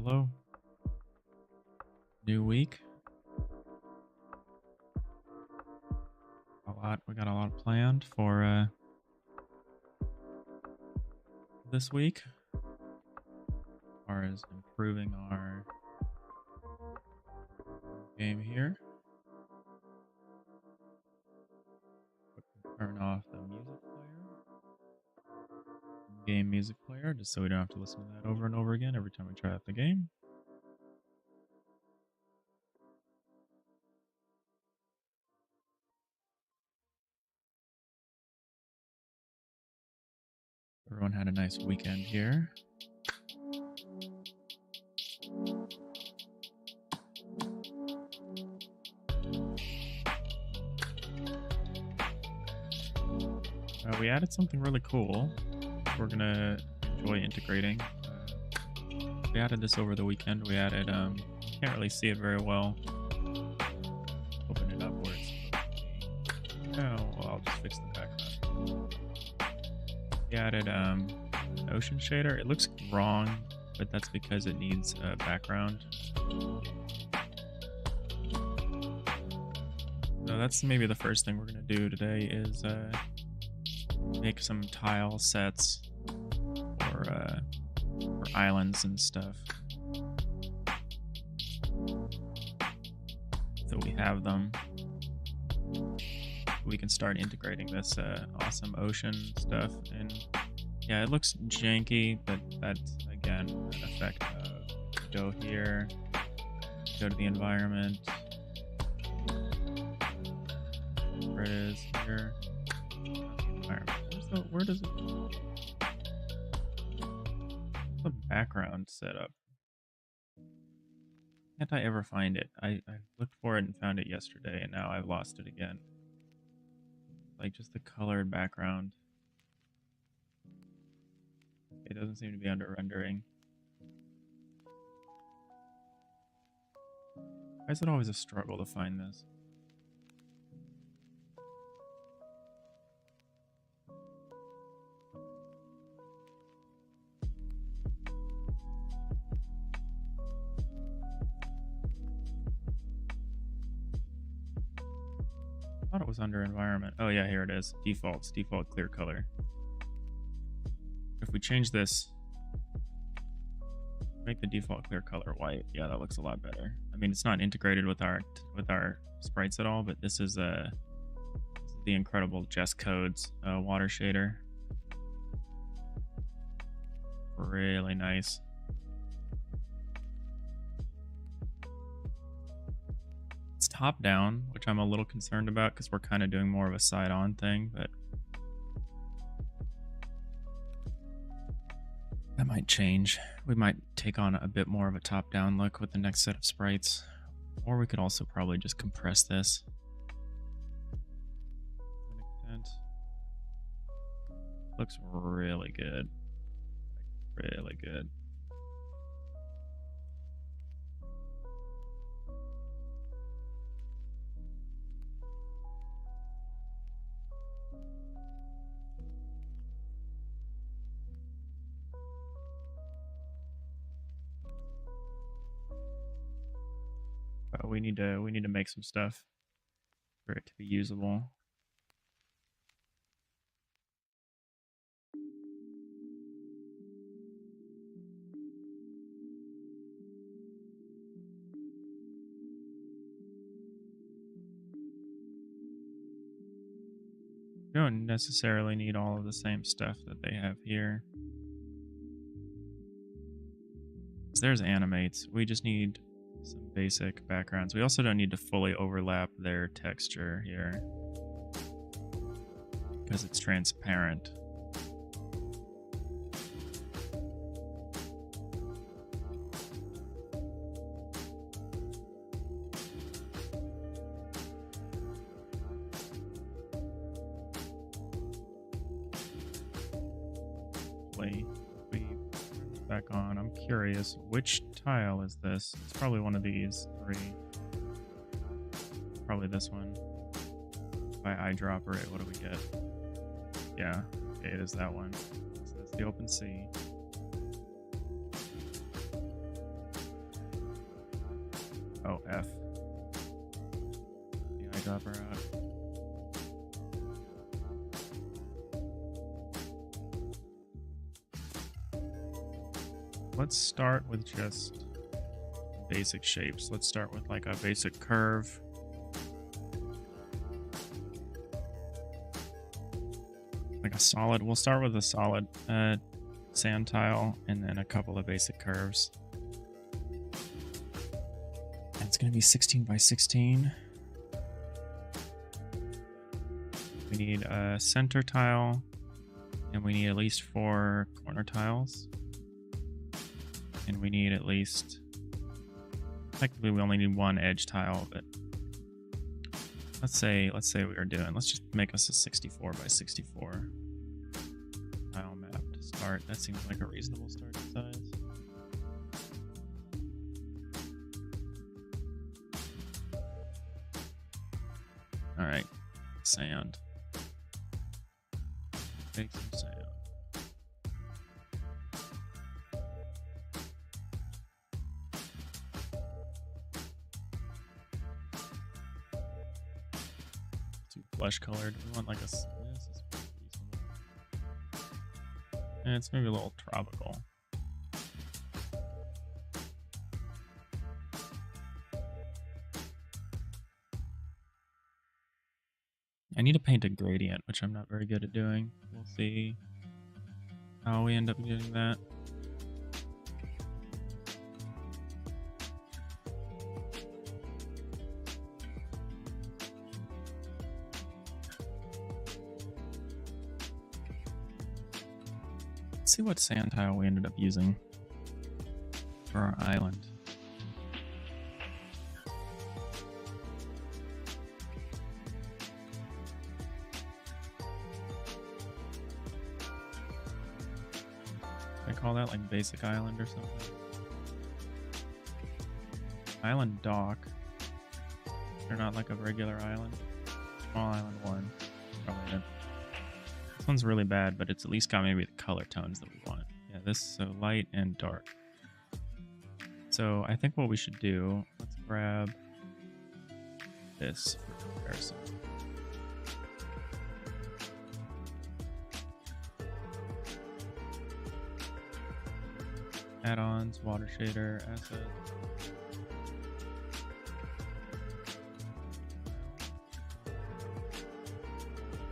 Hello. New week. We got a lot planned for this week. As far as improving our game here. Turn off the music player. Game music player, just so we don't have to listen to that over and over again every time we try out the game. Everyone had a nice weekend here. We added something really cool. We're gonna enjoy integrating. We added this over the weekend. We added, can't really see it very well. Open it up where it's. Oh, well, I'll just fix the background. We added an ocean shader. It looks wrong, but that's because it needs a background. So that's maybe the first thing we're gonna do today is make some tile sets for islands and stuff. So we have them. We can start integrating this awesome ocean stuff. And yeah, it looks janky, but that's again an effect of go here, go to the environment. Where it is here. Where does it go? The background setup. Can't I ever find it? I looked for it and found it yesterday, and now I've lost it again. Like just the colored background. It doesn't seem to be under rendering. Why is it always a struggle to find this? I thought it was under environment. Oh yeah, here it is. Defaults, default clear color. If we change this, make the default clear color white. Yeah, that looks a lot better. I mean, it's not integrated with our sprites at all, but this is the incredible Just Codes water shader. Really nice. It's top down, which I'm a little concerned about because we're kind of doing more of a side on thing, but that might change. We might take on a bit more of a top down look with the next set of sprites, or we could also probably just compress this. Looks really good. Really good. We need to make some stuff for it to be usable. You don't necessarily need all of the same stuff that they have here. There's animates. We just need some basic backgrounds. We also don't need to fully overlap their texture here because it's transparent. Back on. I'm curious, which tile is this? It's probably one of these three. Probably this one. If I eyedropper it, what do we get? Yeah, okay, it is that one. So that's the open sea. Oh, F. The eyedropper out. Let's start with just basic shapes. Let's start with like a basic curve. Like a solid. We'll start with a solid sand tile and then a couple of basic curves. And it's going to be 16 by 16. We need a center tile and we need at least 4 corner tiles. And we need at least, technically we only need 1 edge tile, but let's say let's just make us a 64 by 64 tile map to start. That seems like a reasonable starting size. All right, sand. Take some sand. Flesh colored. We want like a. This is reasonable. And it's maybe a little tropical. I need to paint a gradient, which I'm not very good at doing. We'll see how we end up doing that. Let's see what sand tile we ended up using for our island. I call that like basic island or something. Island dock. They're not like a regular island. Small island 1. Probably it. This one's really bad, but it's at least got maybe the color tones that we want. Yeah, this is so light and dark. So I think what we should do, let's grab this for comparison. Add-ons, water shader, asset.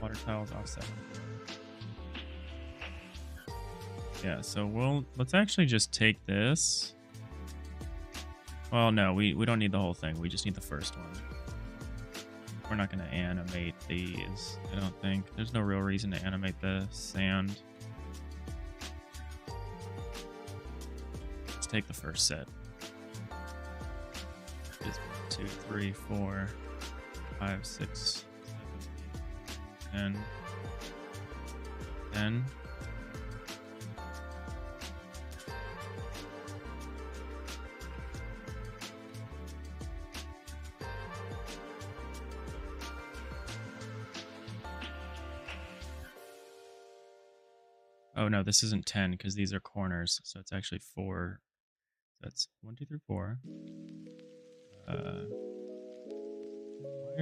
Water tiles offset. Yeah, so let's actually just take this. Well, no, we don't need the whole thing. We just need the first one. We're not going to animate these, I don't think. There's no real reason to animate the sand. Let's take the first set. It's 1, 2, 3, 4, 5, 6, 7, 8, 9, 10. 10. Oh no, this isn't 10 because these are corners, so it's actually 4. That's 1, 2, 3, 4. Why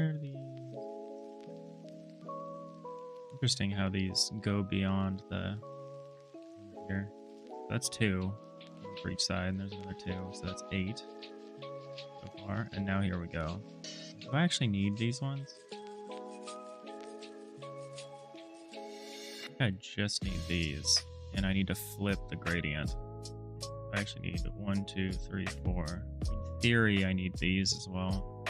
are these? Interesting how these go beyond the here. That's 2 for each side, and there's another 2, so that's 8 so far. And now here we go. Do I actually need these ones? I just need these, and I need to flip the gradient. I actually need 1, 2, 3, 4. In theory, I need these as well.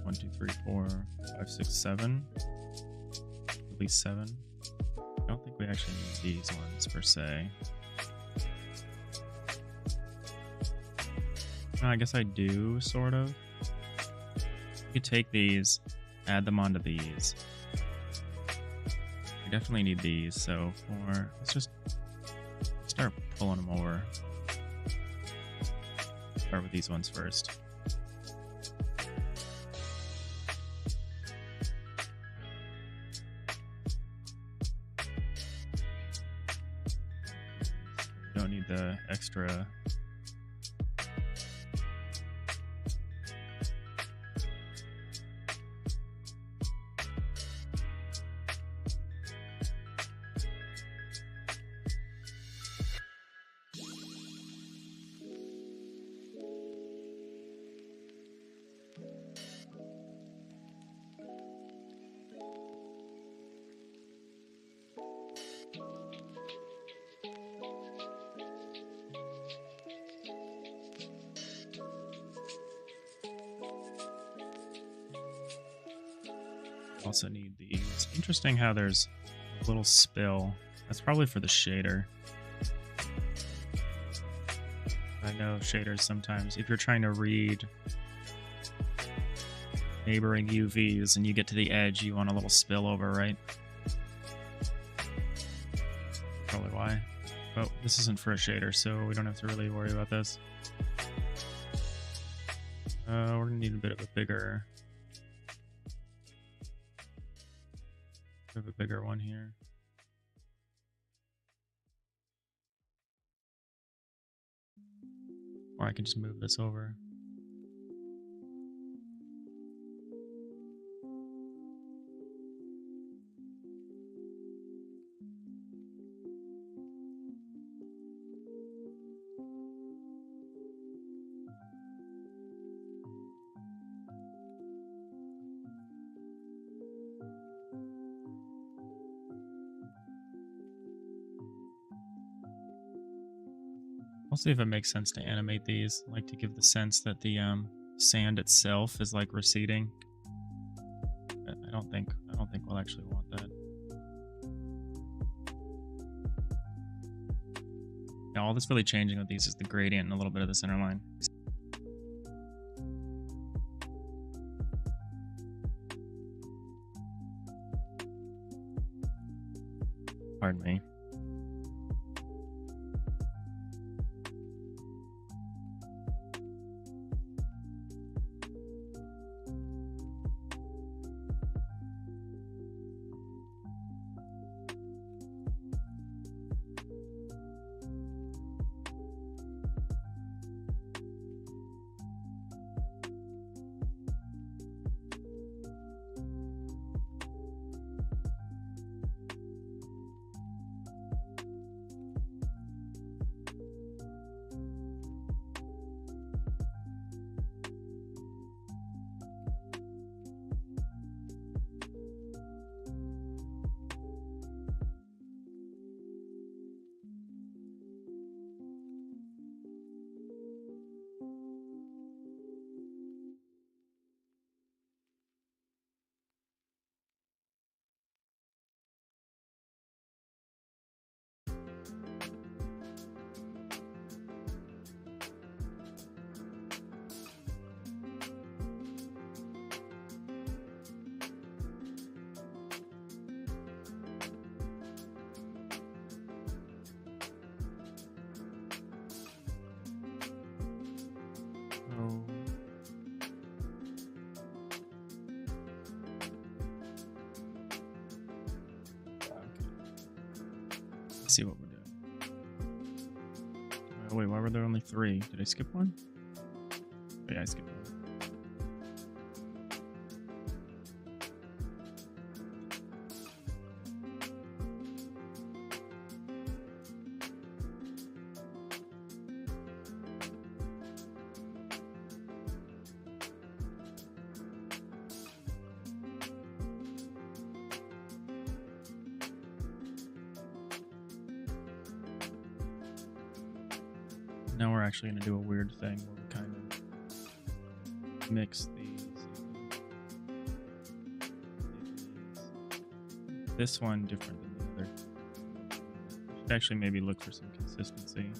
One, 2, 3, 4, 5, 6, 7. At least 7. I don't think we actually need these ones per se. I guess I do, sort of. You could take these, add them onto these. We definitely need these, so let's just start pulling them over. Start with these ones first. the extra. Also need these. Interesting how there's a little spill. That's probably for the shader. I know shaders sometimes, if you're trying to read neighboring UVs and you get to the edge, you want a little spillover, right? Probably why. But this isn't for a shader, so we don't have to really worry about this. We're gonna need a bit of a bigger one here. Or I can just move this over. I'll see if it makes sense to animate these, like to give the sense that the sand itself is like receding. But I don't think we'll actually want that. Yeah, all that's really changing with these is the gradient and a little bit of the center line. Pardon me. Let's see what we're doing. Wait, why were there only 3? Did I skip one? Oh, yeah, I skipped one. Now we're actually going to do a weird thing where we kind of mix these. This one different than the other. Should actually maybe look for some consistency.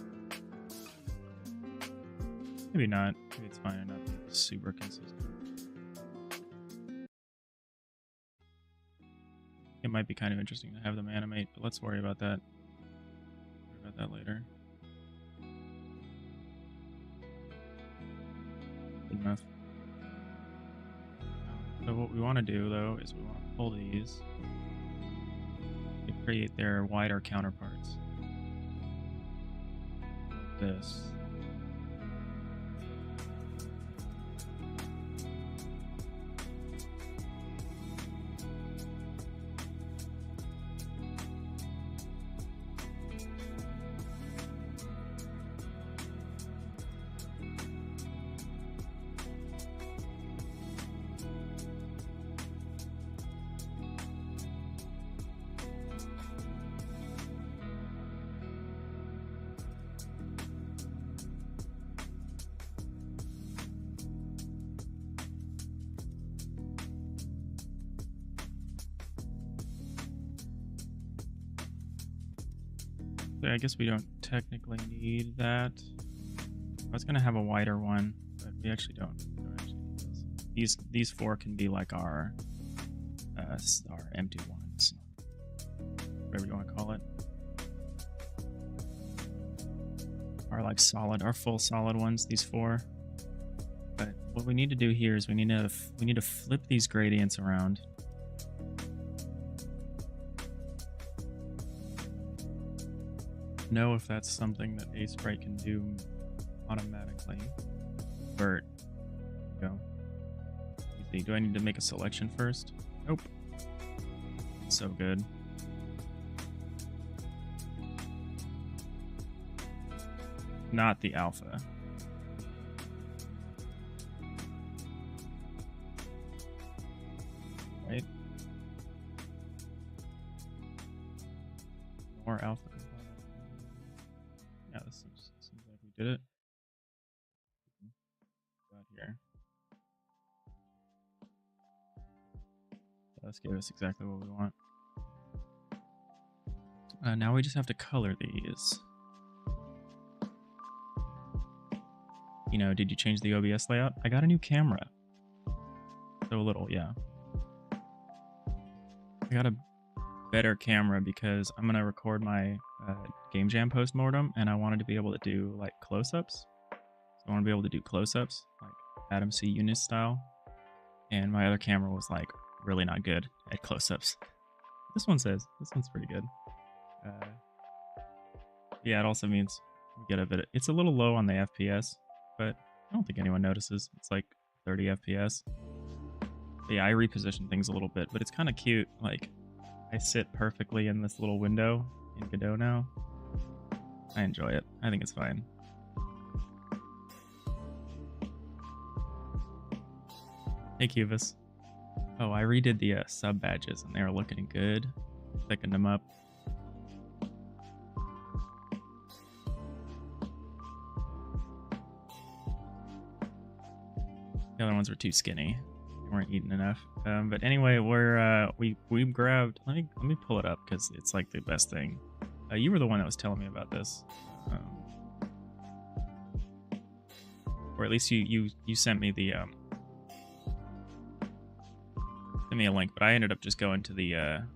Maybe not. Maybe it's fine to not be super consistent. It might be kind of interesting to have them animate, but let's worry about that. Worry about that later. Enough. So what we want to do though is we want to pull these to create their wider counterparts. this. I guess we don't technically need that. I was gonna have a wider one, but we actually don't. We don't actually need this. These four can be like our empty ones, whatever you want to call it. Our full solid ones. These four. But what we need to do here is we need to flip these gradients around. Know if that's something that Sprite can do automatically. Vert. Go. Do I need to make a selection first? Nope. So good. Not the alpha. Right? More alpha. Yeah, this seems like we did it. Got here. This gave us exactly what we want. Now we just have to color these. You know, did you change the OBS layout? I got a new camera. So little, yeah. I got a better camera because I'm gonna record my Game Jam postmortem, and I wanted to be able to do like close-ups. So I want to be able to do close-ups like Adam C. Eunice style. And my other camera was like really not good at close-ups. This one's pretty good. Yeah, it also means we get a bit. It's a little low on the FPS, but I don't think anyone notices. It's like 30 FPS. But yeah, I reposition things a little bit, but it's kind of cute. Like, I sit perfectly in this little window in Godot now. I enjoy it. I think it's fine. Hey, Cubus. Oh, I redid the sub badges, and they are looking good. Thickened them up. The other ones were too skinny. They weren't eating enough. But anyway, we grabbed. Let me pull it up because it's like the best thing. You were the one that was telling me about this, or at least you sent me the sent me a link. But I ended up just going to the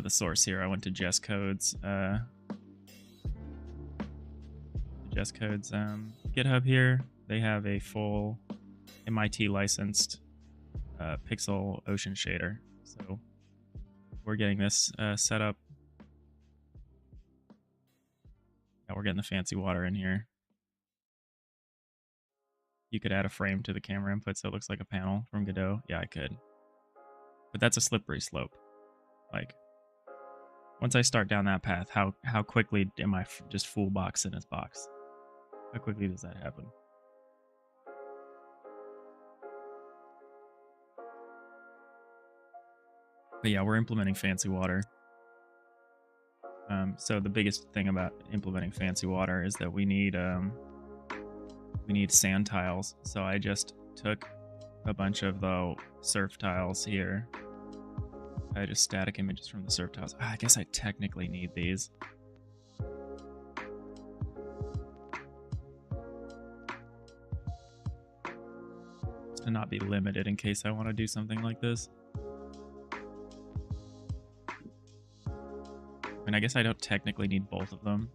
source here. I went to Jess Code's GitHub here. They have a full MIT licensed pixel ocean shader. So we're getting this set up. Yeah, we're getting the fancy water in here. You could add a frame to the camera input so it looks like a panel from Godot. Yeah, I could. But that's a slippery slope. Like, once I start down that path, how quickly am I just full box in its box? How quickly does that happen? But yeah, we're implementing fancy water. So the biggest thing about implementing fancy water is that we need sand tiles. So I just took a bunch of the surf tiles here. I just static images from the surf tiles. I guess I technically need these. Just to not be limited in case I want to do something like this. I mean, I guess I don't technically need both of them.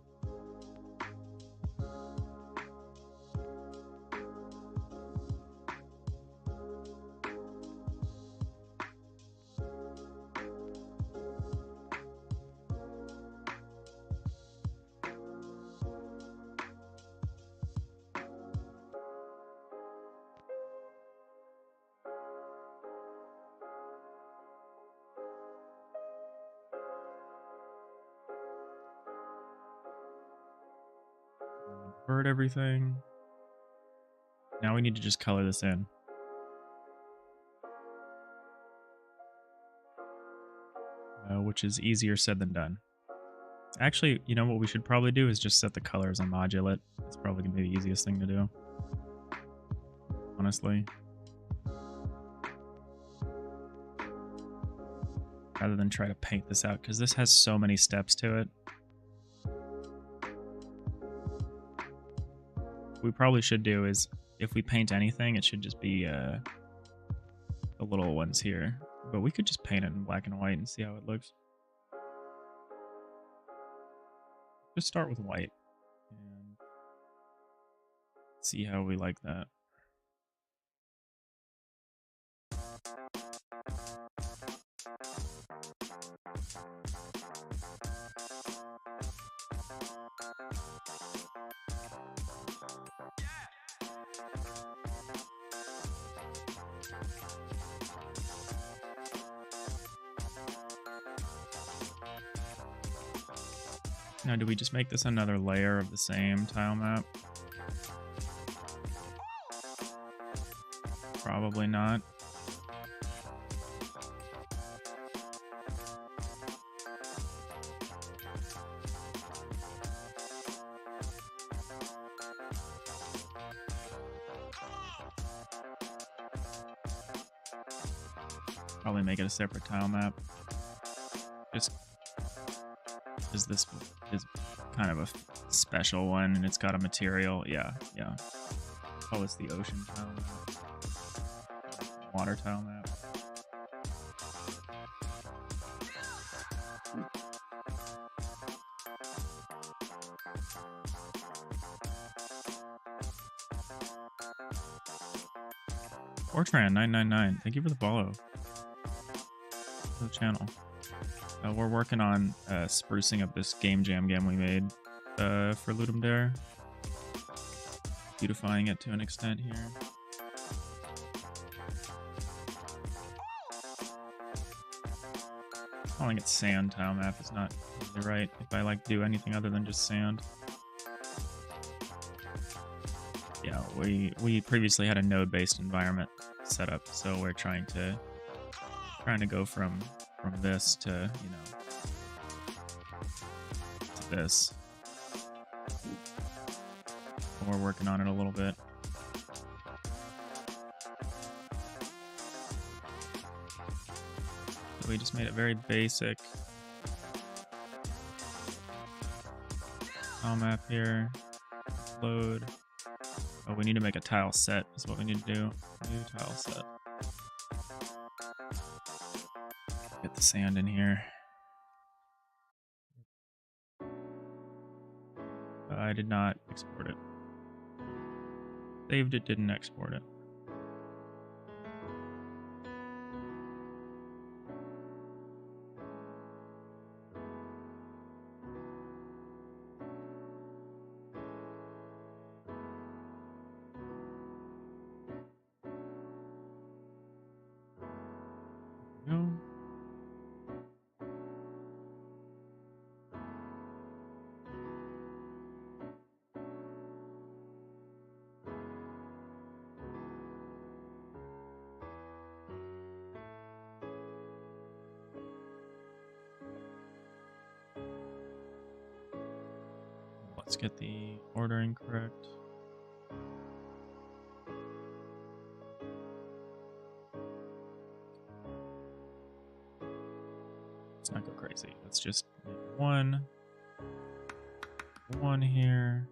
Invert everything. Now we need to just color this in. Which is easier said than done. Actually, you know what we should probably do is just set the colors and modulate. It's probably going to be the easiest thing to do. Honestly. Rather than try to paint this out, because this has so many steps to it. What we probably should do is, if we paint anything, it should just be the little ones here. But we could just paint it in black and white and see how it looks. Just start with white and see how we like that. Now, do we just make this another layer of the same tile map? Probably not. Probably make it a separate tile map. Just because this is kind of a special one and it's got a material. Yeah. Oh, it's the ocean tile map. Water tile map. Fortran999, thank you for the follow. For the channel. We're working on sprucing up this game jam we made for Ludum Dare. Beautifying it to an extent here. Calling it sand tile map is not really right if I like do anything other than just sand. Yeah, we previously had a node-based environment set up, so we're trying to go from this to, you know, to this. We're working on it a little bit. So we just made it very basic. Tile map here. Load. Oh, we need to make a tile set is what we need to do. New tile set. Get the sand in here. I did not export it. Saved it, didn't export it. No. Let's get the ordering correct. Let's not go crazy. Let's just make one here.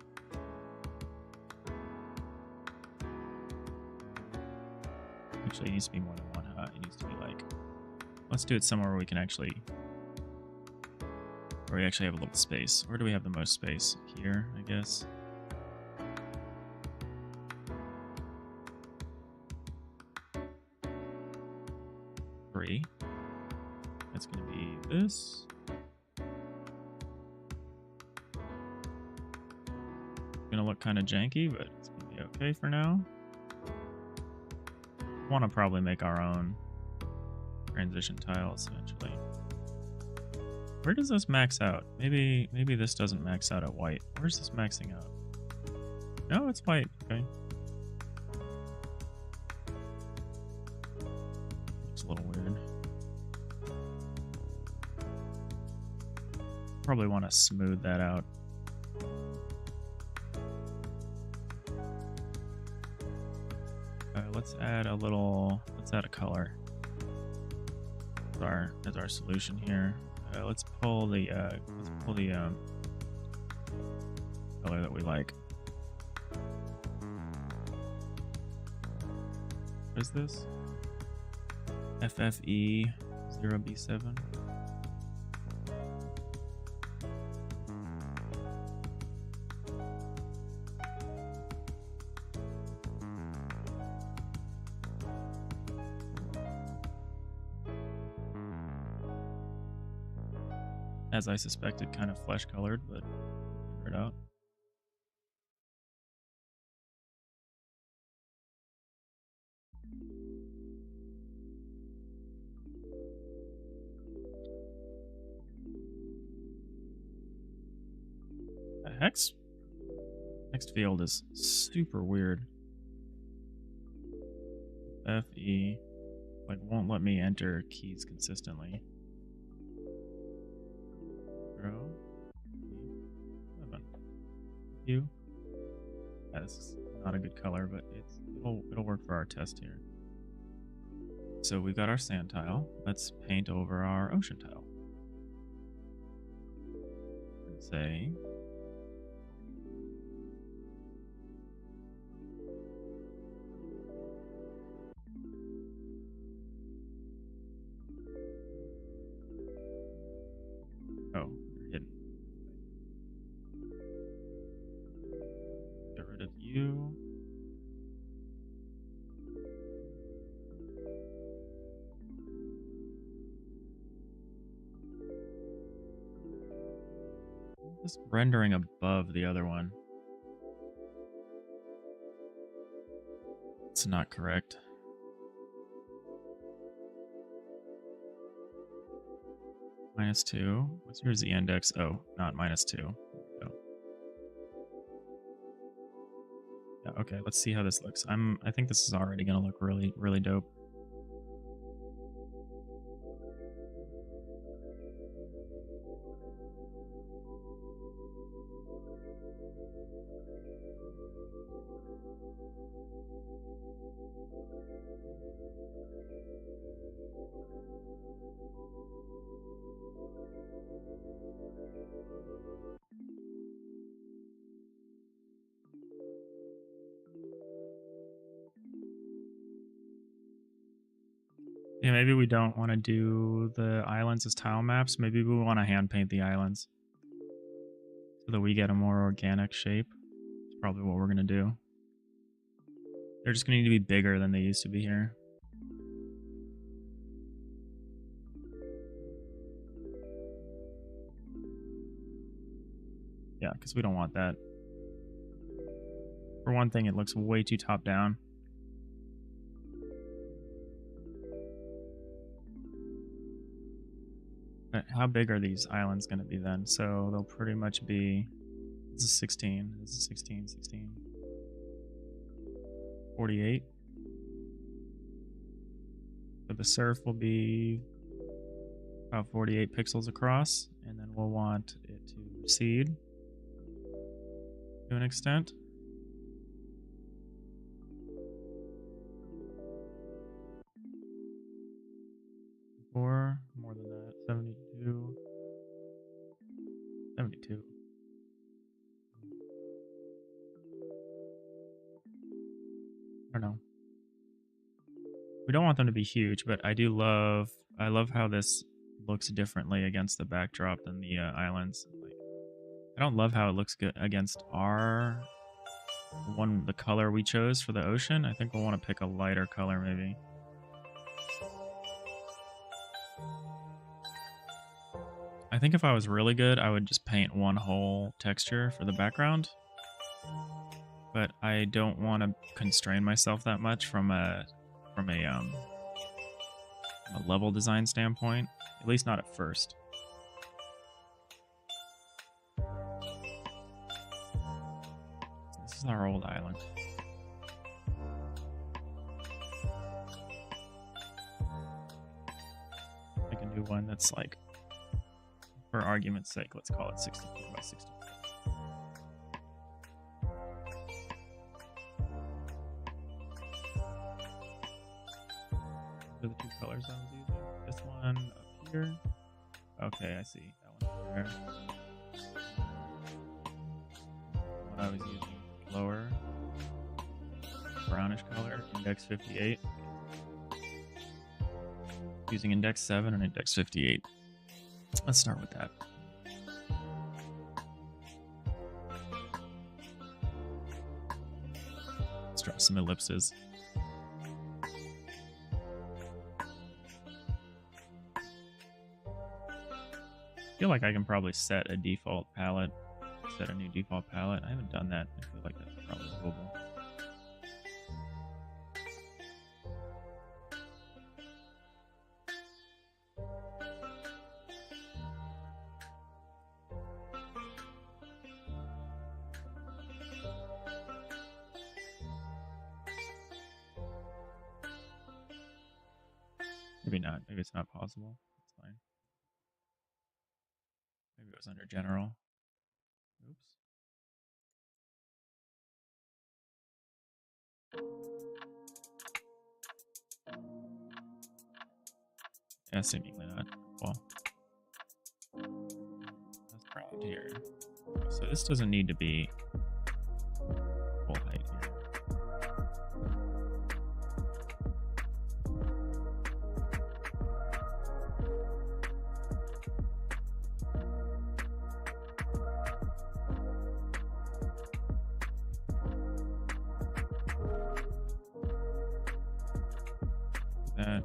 Actually, it needs to be more than one, huh? It needs to be like, let's do it somewhere where we can actually, where we actually have a little space. Where do we have the most space? Here, I guess. Three. That's going to be this. Going to look kind of janky, but it's going to be okay for now. Want to probably make our own transition tiles eventually. Where does this max out? Maybe this doesn't max out at white. Where's this maxing out? No, it's white. Okay. Looks a little weird. Probably want to smooth that out. Let's add a little. Let's add a color. As our solution here. Let's pull the color that we like. What is this? FFE0B7. As I suspected, kind of flesh colored, but figure it out. The next field is super weird. FE like won't let me enter keys consistently. 0 7 U. That's not a good color, but it'll work for our test here. So we got our sand tile. Let's paint over our ocean tile. Let's say oh, you're hidden. Get rid of you. Just rendering above the other one. It's not correct. -2. What's your Z index? Oh, not -2. There we go. Yeah, okay, let's see how this looks. I think this is already gonna look really, really dope. Yeah, maybe we don't want to do the islands as tile maps. Maybe we want to hand paint the islands so that we get a more organic shape. That's probably what we're going to do. They're just going to need to be bigger than they used to be here. Yeah, because we don't want that. For one thing, it looks way too top down. But how big are these islands going to be then? So they'll pretty much be... This is 16. This is 16, 16. 48. So the surf will be about 48 pixels across. And then we'll want it to recede to an extent. Or more than that, 72. 72. I don't know. We don't want them to be huge, but I love how this looks differently against the backdrop than the islands. Like, I don't love how it looks good against the color we chose for the ocean. I think we'll want to pick a lighter color maybe. I think if I was really good, I would just paint one whole texture for the background. But I don't want to constrain myself that much from a level design standpoint, at least not at first. This is our old island. I can do one that's like, for argument's sake, let's call it 64 by 64. Those are the two colors I was using. This one up here. Okay, I see. That one there. What I was using lower. Brownish color, index 58. Using index 7 and index 58. Let's start with that. Let's draw some ellipses. I feel like I can probably set a default palette, set a new default palette. I haven't done that. I feel like that's probably doable. Maybe not. Maybe it's not possible. That's fine. Maybe it was under general. Oops. Yeah, seemingly not. Well, that's around here. So this doesn't need to be full height here.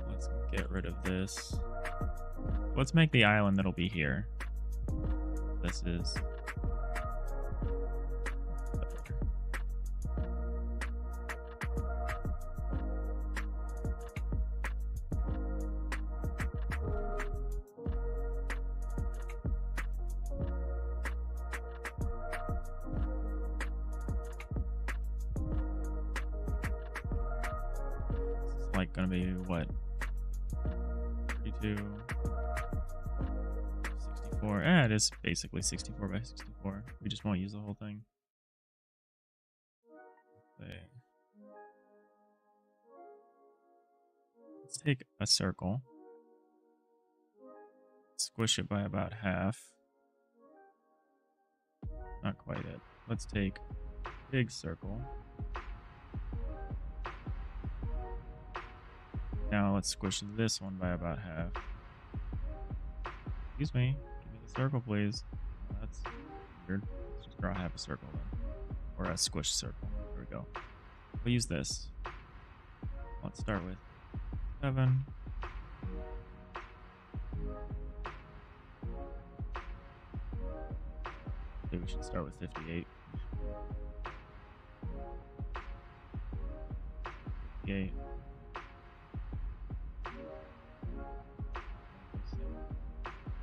Let's get rid of this. Let's make the island that'll be here. This is like gonna be what? 32, 64. It is basically 64 by 64. We just won't use the whole thing. Let's take a circle, squish it by about half. Not quite it. Let's take a big circle. Now let's squish this one by about half. Excuse me. Give me the circle, please. Oh, that's weird. Let's just draw half a circle then. Or a squished circle. There we go. We'll use this. Let's start with 7. Okay, we should start with 58. 58.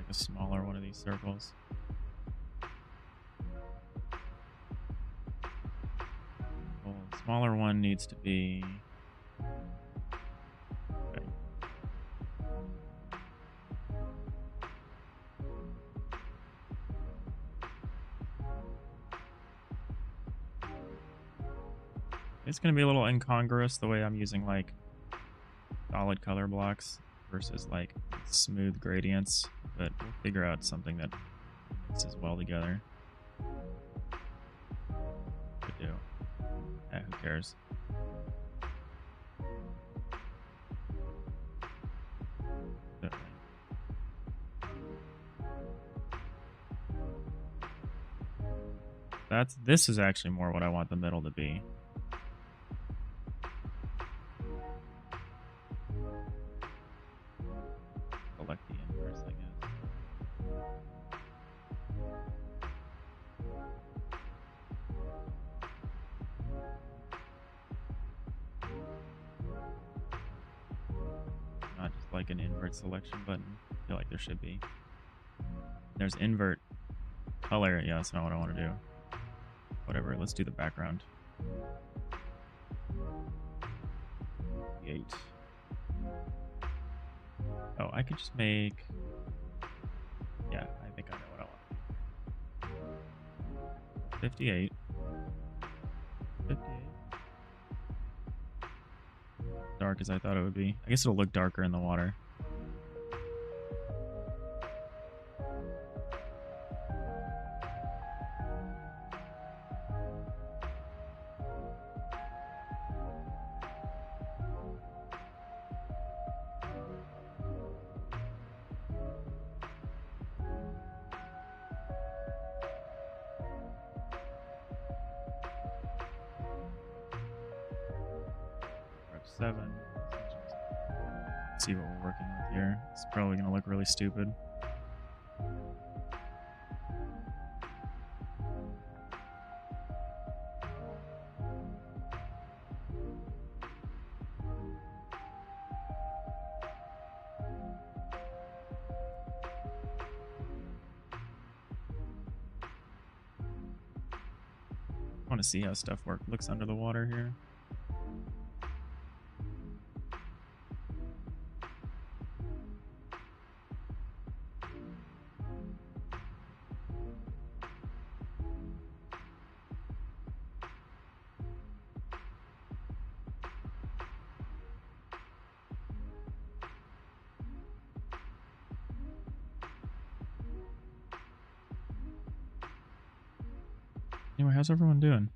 A smaller one of these circles. Well, the smaller one needs to be okay. It's going to be a little incongruous the way I'm using like solid color blocks versus like smooth gradients, but we'll figure out something that mixes well together. Could do. Who cares? This is actually more what I want the middle to be. Select the inverse, I guess. Not just like an invert selection button. I feel like there should be. There's invert color. Yeah, that's not what I want to do. Whatever, let's do the background. 58. Oh, I could just make... Yeah, I think I know what I want. 58. 58. Dark as I thought it would be. I guess it'll look darker in the water. Rep 7. Let's see what we're working with here. It's probably going to look really stupid. I want to see how stuff looks under the water here. Anyway, how's everyone doing?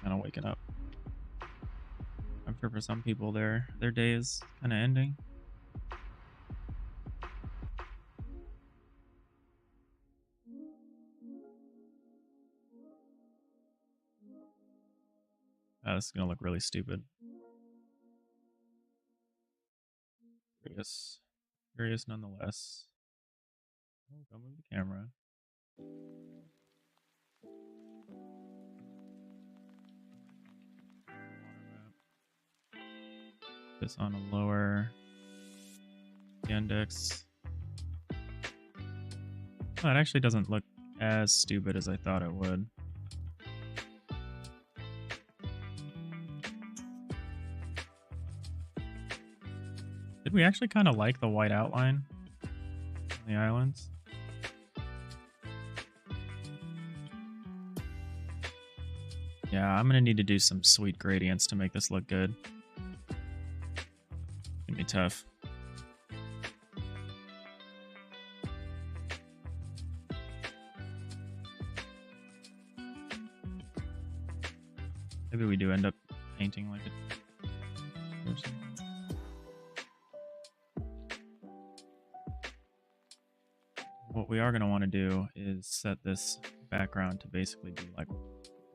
Kind of waking up. I'm sure for some people their day is kind of ending. This is gonna look really stupid. Curious nonetheless. Oh, don't move the camera. This on a lower index. Oh, it actually doesn't look as stupid as I thought it would. Did we actually kind of like the white outline on the islands? Yeah, I'm gonna need to do some sweet gradients to make this look good. It's gonna be tough. Maybe we do end up painting like a person. What we are going to want to do is set this background to basically be like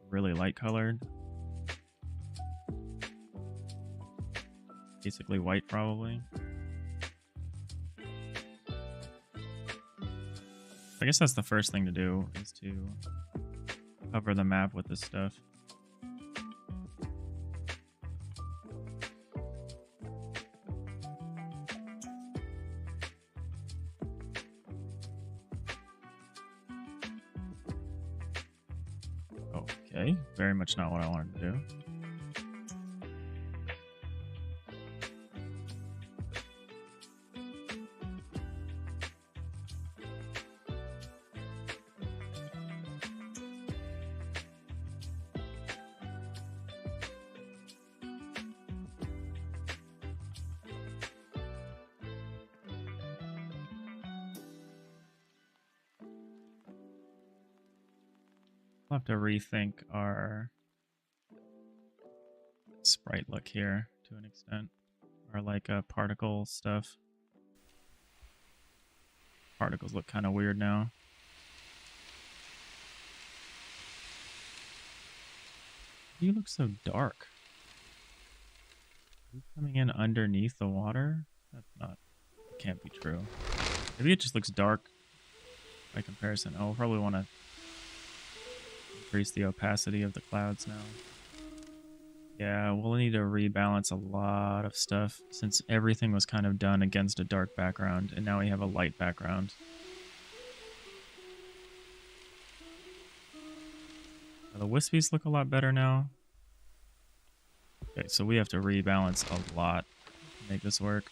really light colored. Basically white probably. I guess that's the first thing to do, is to cover the map with this stuff. Okay, very much not what I wanted to do. We'll have to rethink our sprite look here to an extent. Or like particle stuff. Particles look kind of weird now. You look so dark. Are you coming in underneath the water? That's not... It can't be true. Maybe it just looks dark by comparison. Oh, we'll probably want to increase the opacity of the clouds now. Yeah, we'll need to rebalance a lot of stuff since everything was kind of done against a dark background, and now we have a light background. The wispies look a lot better now. Okay, so we have to rebalance a lot to make this work.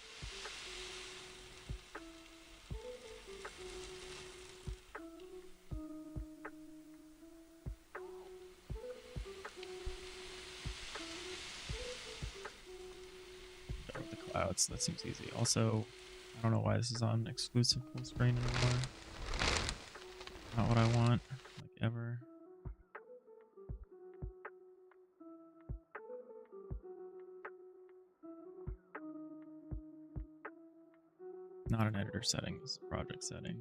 Start with the clouds. That seems easy. Also, I don't know why this is on exclusive full screen anymore. Not what I want, like ever. Not an editor setting, it's a project setting.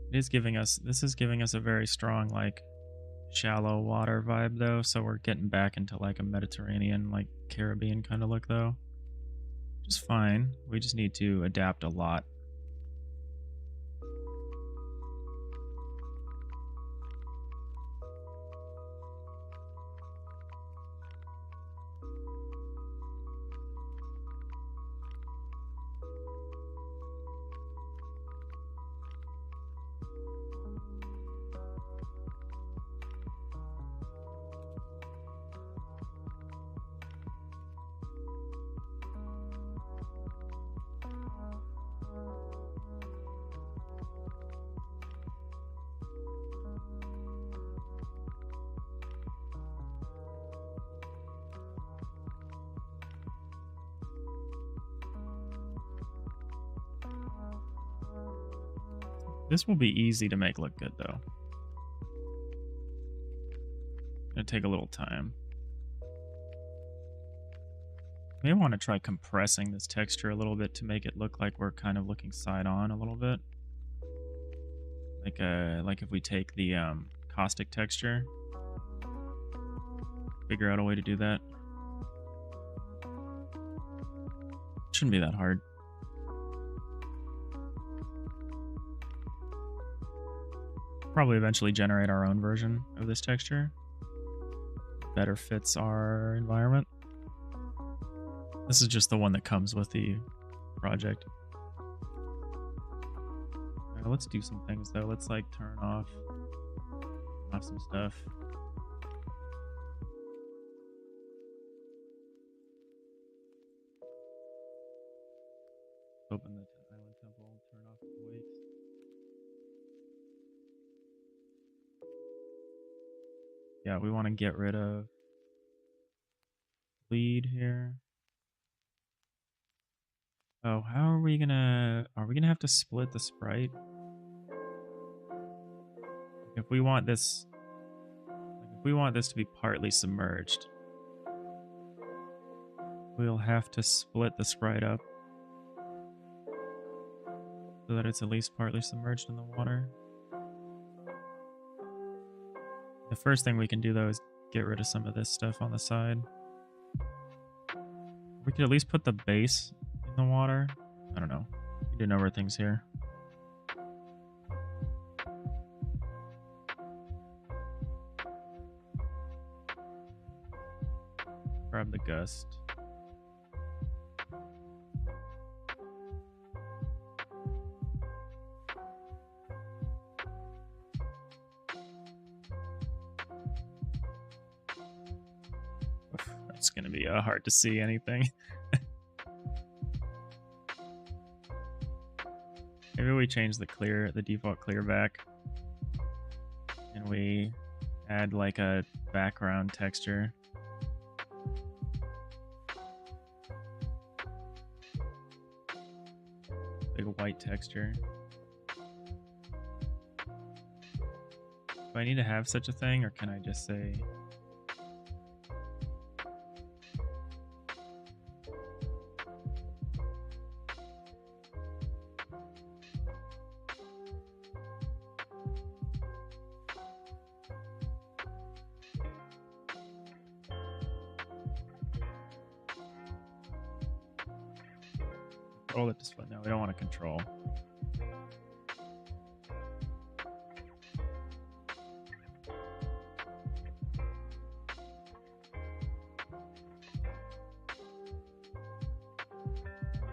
It is giving us, this is giving us a very strong, like, shallow water vibe, though, so we're getting back into, like, a Mediterranean, like, Caribbean kind of look, though. Which is fine. We just need to adapt a lot. This will be easy to make look good, though. It'll take a little time. May want to try compressing this texture a little bit to make it look like we're kind of looking side on a little bit. Like if we take the caustic texture, figure out a way to do that. Shouldn't be that hard. Probably eventually generate our own version of this texture. Better fits our environment. This is just the one that comes with the project. Right, let's do some things though. Let's like turn off some stuff. Open the island temple, turn off the wakes. Yeah, we want to get rid of lead here. Oh, how are we gonna have to split the sprite? If we want this, like if we want this to be partly submerged, we'll have to split the sprite up so that it's at least partly submerged in the water. The first thing we can do though is get rid of some of this stuff on the side. We could at least put the base in the water. I don't know. We didn't over things here. Grab the gust. It's gonna be hard to see anything. Maybe we change the default clear back, and we add like a background texture. Like a white texture. Do I need to have such a thing, or can I just say... Control it display. No, we don't want to control.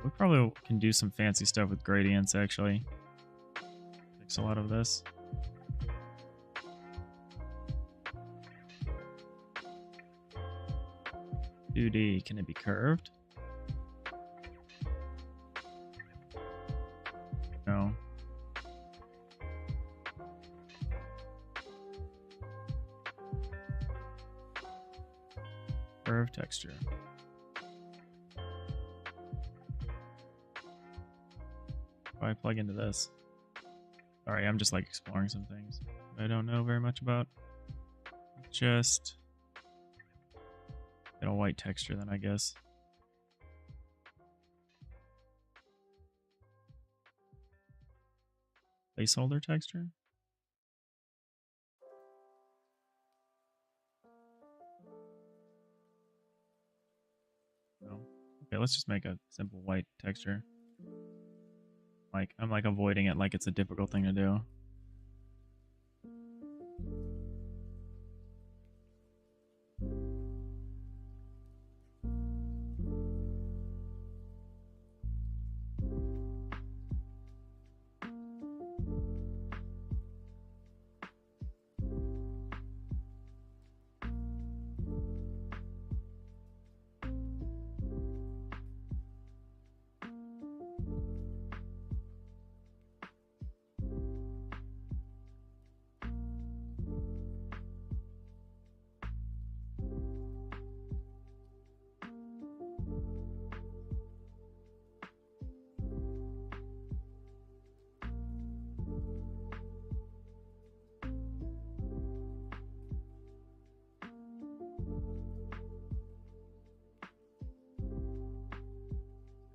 We probably can do some fancy stuff with gradients, actually. Fix a lot of this. Can it be curved? No. Curved texture. How do I plug into this? Sorry, I'm just like exploring some things I don't know very much about. Just get a white texture then, I guess. Placeholder texture? No. Okay, let's just make a simple white texture. I'm like avoiding it like it's a difficult thing to do.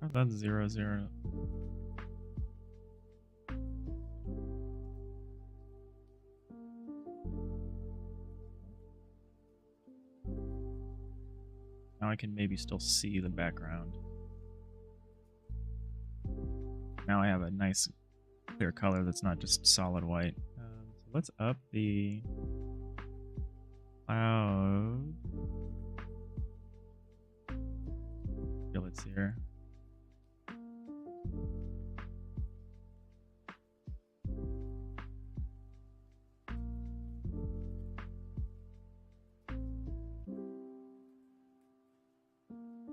Oh, that's 0, 0. Now I can maybe still see the background. Now I have a nice clear color that's not just solid white. So let's up the cloud. Feel it's here.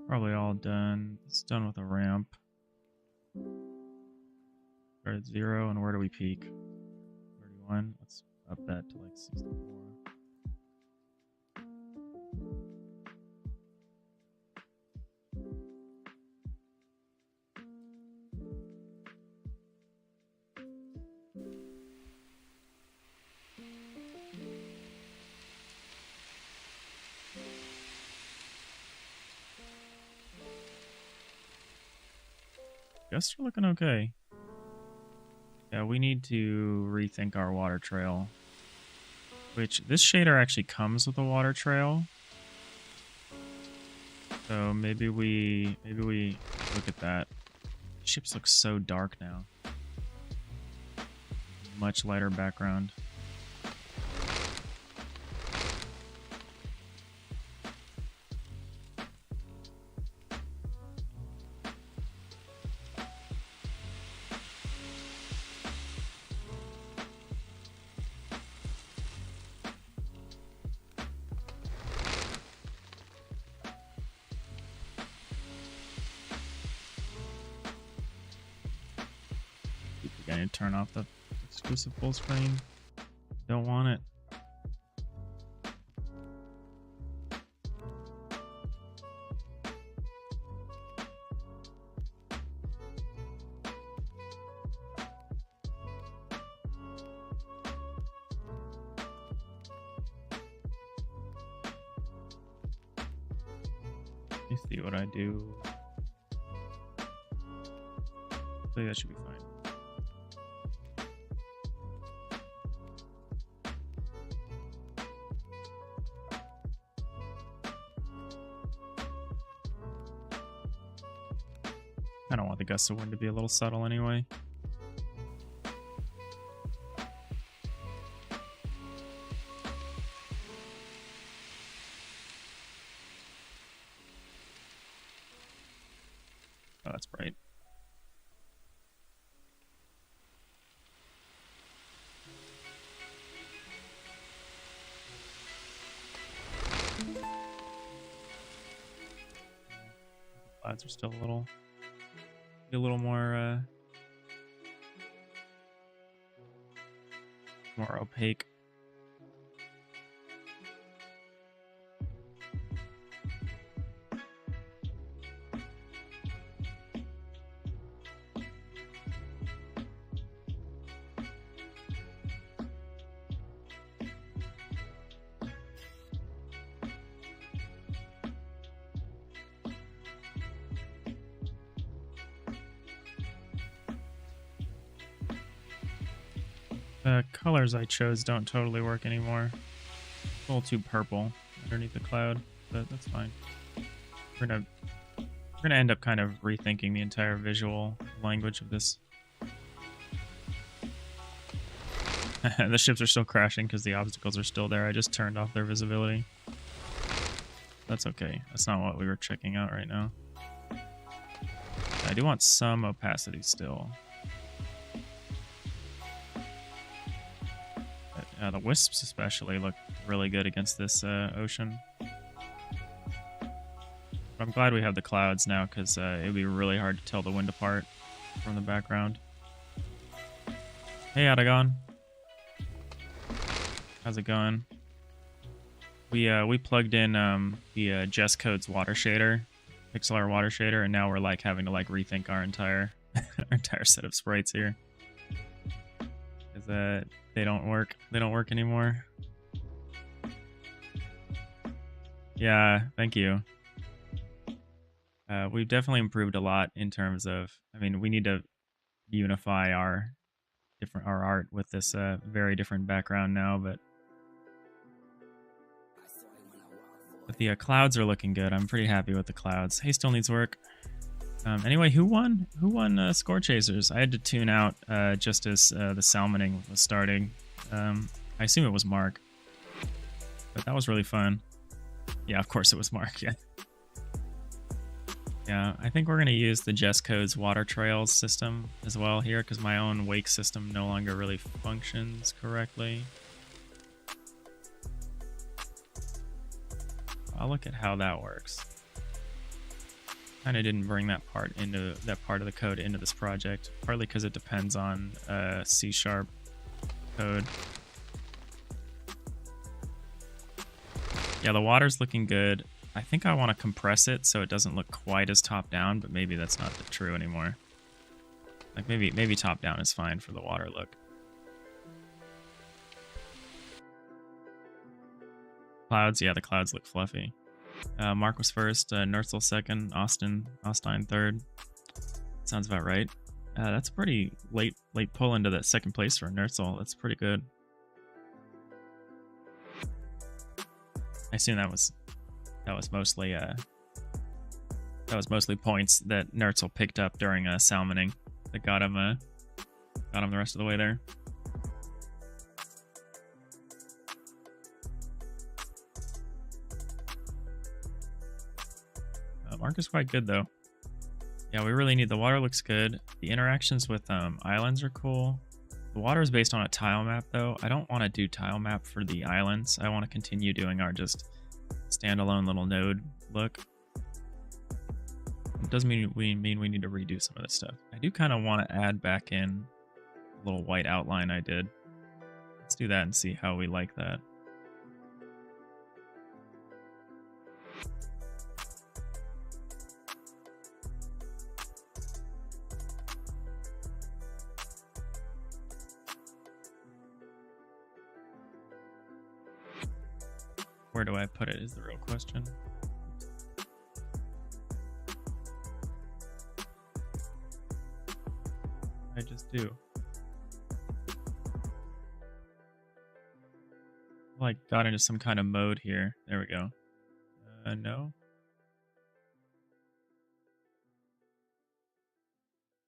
Probably all done. It's done with a ramp. Start at 0, and where do we peak? 31. Let's up that to like 64. Guess we're looking okay. Yeah, we need to rethink our water trail. Which, this shader actually comes with a water trail. So maybe we look at that. Ships look so dark now. Much lighter background. I need to turn off the exclusive full screen. Don't want it. Let me see what I do. I think that should be fine. I don't want the gust of wind to be a little subtle anyway. Oh, that's bright. Clouds are still a little more more opaque. The colors I chose don't totally work anymore. It's a little too purple underneath the cloud, but that's fine. We're gonna end up kind of rethinking the entire visual language of this. The ships are still crashing because the obstacles are still there. I just turned off their visibility. That's okay. That's not what we were checking out right now. I do want some opacity still. The wisps especially look really good against this ocean. But I'm glad we have the clouds now because it would be really hard to tell the wind apart from the background. Hey, Adagon. How's it going? We plugged in the Jess Codes water shader, pixelar water shader, and now we're like having to like rethink our entire our entire set of sprites here. Because they don't work. They don't work anymore. Yeah, thank you. We've definitely improved a lot in terms of, I mean, we need to unify our art with this very different background now, but the clouds are looking good. I'm pretty happy with the clouds. Hey, still needs work. Anyway, who won? Who won Score Chasers? I had to tune out just as the salmoning was starting. I assume it was Mark, but that was really fun. Yeah, of course it was Mark. Yeah. Yeah, I think we're gonna use the Jess Codes water trails system as well here because my own wake system no longer really functions correctly. I'll look at how that works. Kind of didn't bring that part of the code into this project, partly because it depends on C# code. Yeah, the water's looking good. I think I want to compress it so it doesn't look quite as top down, but maybe that's not true anymore. Like maybe top down is fine for the water look. Clouds, yeah, the clouds look fluffy. Mark was first, Nertzel second, Austin third. Sounds about right. That's a pretty late pull into that second place for Nertzel. That's pretty good. I assume that was mostly points that Nertzel picked up during salmoning that got him the rest of the way there. Mark is quite good though. Yeah, we really need the water. Looks good. The interactions with islands are cool. The water is based on a tile map though. I don't want to do tile map for the islands. I want to continue doing our just standalone little node look. It doesn't mean we need to redo some of this stuff. I do kind of want to add back in a little white outline I did. Let's do that and see how we like that. Where do I put it is the real question. I just do. Like got into some kind of mode here. There we go. No.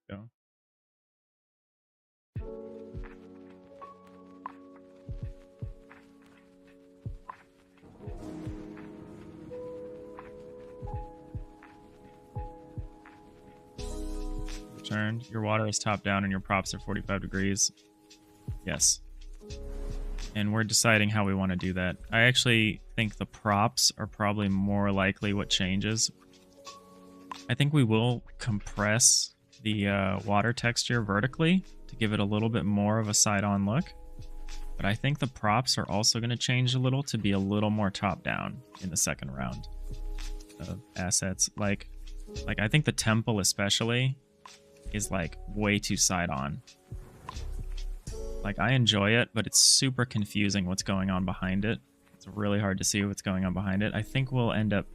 Go. Returned. Your water is top down and your props are 45 degrees. Yes. And we're deciding how we want to do that. I actually think the props are probably more likely what changes. I think we will compress the water texture vertically to give it a little bit more of a side-on look. But I think the props are also going to change a little to be a little more top-down in the second round of assets. Like I think the temple especially is like way too side-on. Like, I enjoy it, but it's super confusing what's going on behind it. It's really hard to see what's going on behind it. I think we'll end up...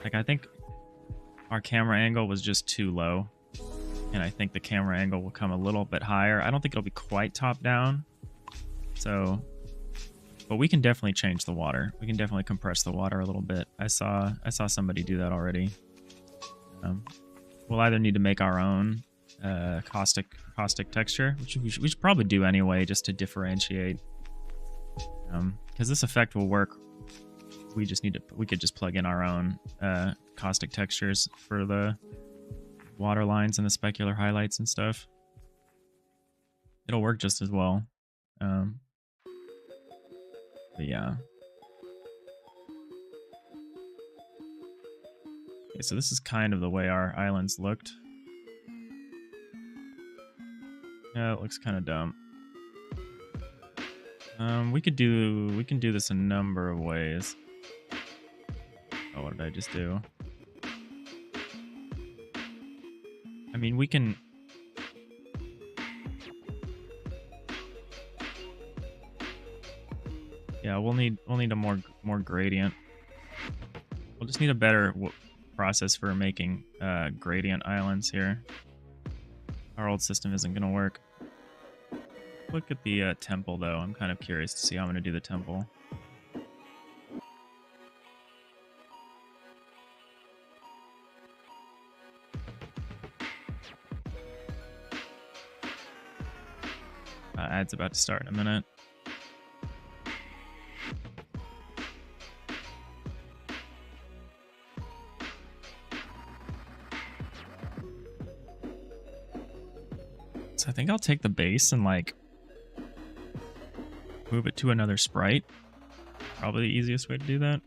Like, I think our camera angle was just too low. And I think the camera angle will come a little bit higher. I don't think it'll be quite top-down. So... But we can definitely change the water. We can definitely compress the water a little bit. I saw somebody do that already. We'll either need to make our own caustic texture, which we should probably do anyway, just to differentiate. Because this effect will work. We could just plug in our own caustic textures for the water lines and the specular highlights and stuff. It'll work just as well. But yeah. Okay, so this is kind of the way our islands looked. Yeah, it looks kind of dumb. We can do this a number of ways. Oh, what did I just do? I mean, we can... Yeah, we'll need a more gradient. We'll just need a better process for making gradient islands here. Our old system isn't gonna work. Look at the temple, though. I'm kind of curious to see how I'm gonna do the temple. Ad's about to start in a minute. So I think I'll take the base and like move it to another sprite. Probably the easiest way to do that.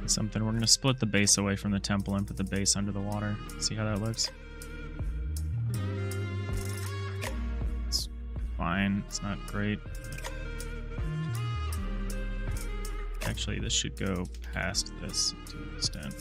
Something. We're going to split the base away from the temple and put the base under the water. See how that looks? It's fine. It's not great. Actually, this should go past this to an extent.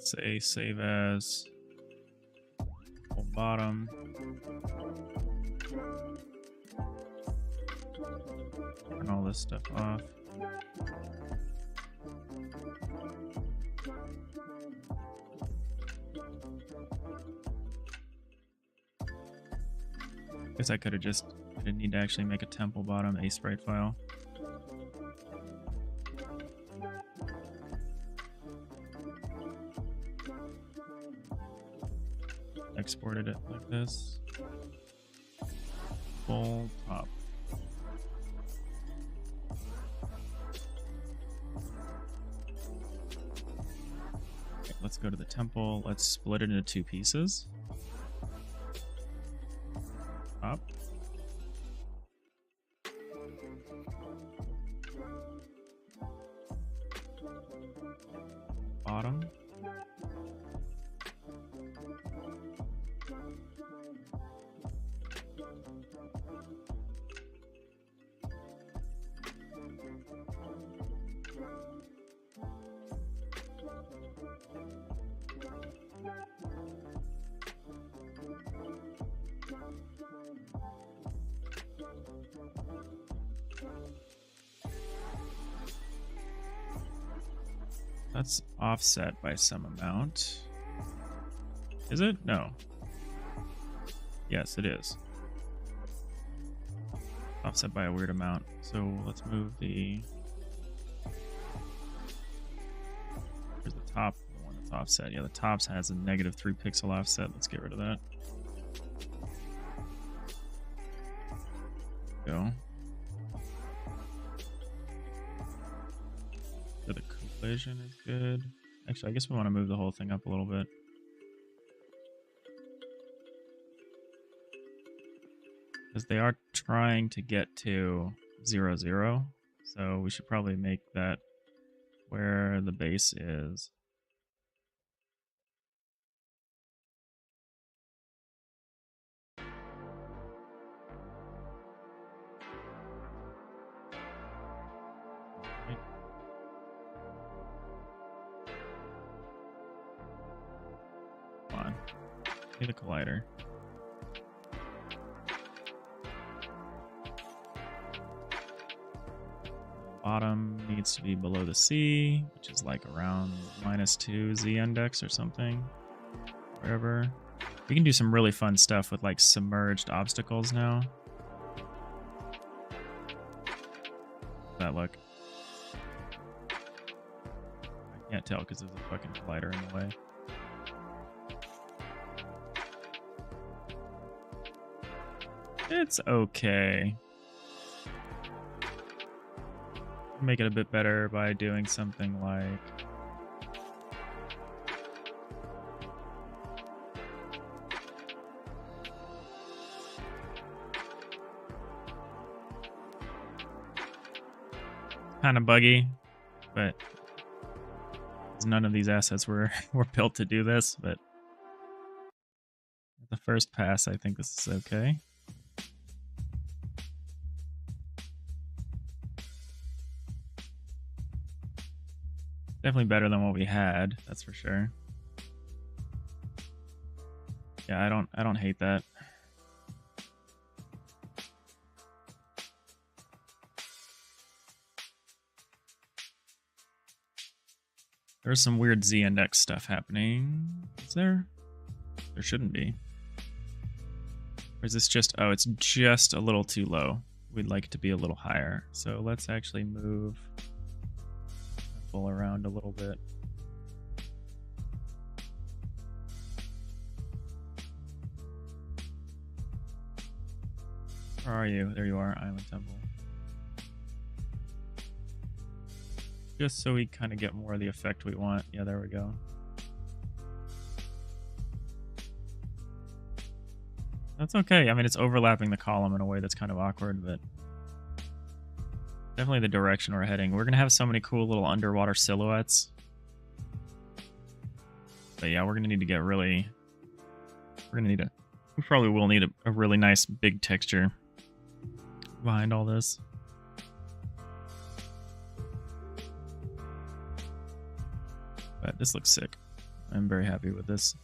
Let's say save as full bottom. Turn all this stuff off. Guess I could have just, I didn't need to actually make a temple bottom a sprite file. Exported it like this. Full top. Okay, let's go to the temple. Let's split it into 2 pieces. Top. Bottom. That's offset by some amount. Is it? No. Yes, it is. Offset by a weird amount. So let's move the... Here's the top, the one that's offset. Yeah, the top has a negative 3 pixel offset. Let's get rid of that. Go. So the collision is good. Actually, I guess we want to move the whole thing up a little bit. Because they are trying to get to 0, 0. So we should probably make that where the base is. Come on. Be the collider. Bottom needs to be below the C, which is like around -2 Z index or something. Wherever. We can do some really fun stuff with like submerged obstacles now. How's that look? I can't tell because there's a fucking collider in the way. It's okay. Make it a bit better by doing something like kind of buggy, but none of these assets were built to do this, but at the first pass I think this is okay. Definitely better than what we had, that's for sure. Yeah, I don't hate that. There's some weird Z-index stuff happening. Is there? There shouldn't be. Or is this just... Oh, it's just a little too low. We'd like it to be a little higher. So let's actually move... Pull around a little bit. Where are you? There you are, Island Temple. Just so we kind of get more of the effect we want. Yeah, there we go. That's okay. I mean, it's overlapping the column in a way that's kind of awkward, but definitely the direction we're heading. We're going to have so many cool little underwater silhouettes. But yeah, we're going to need to get really... We probably will need a really nice big texture behind all this. But this looks sick. I'm very happy with this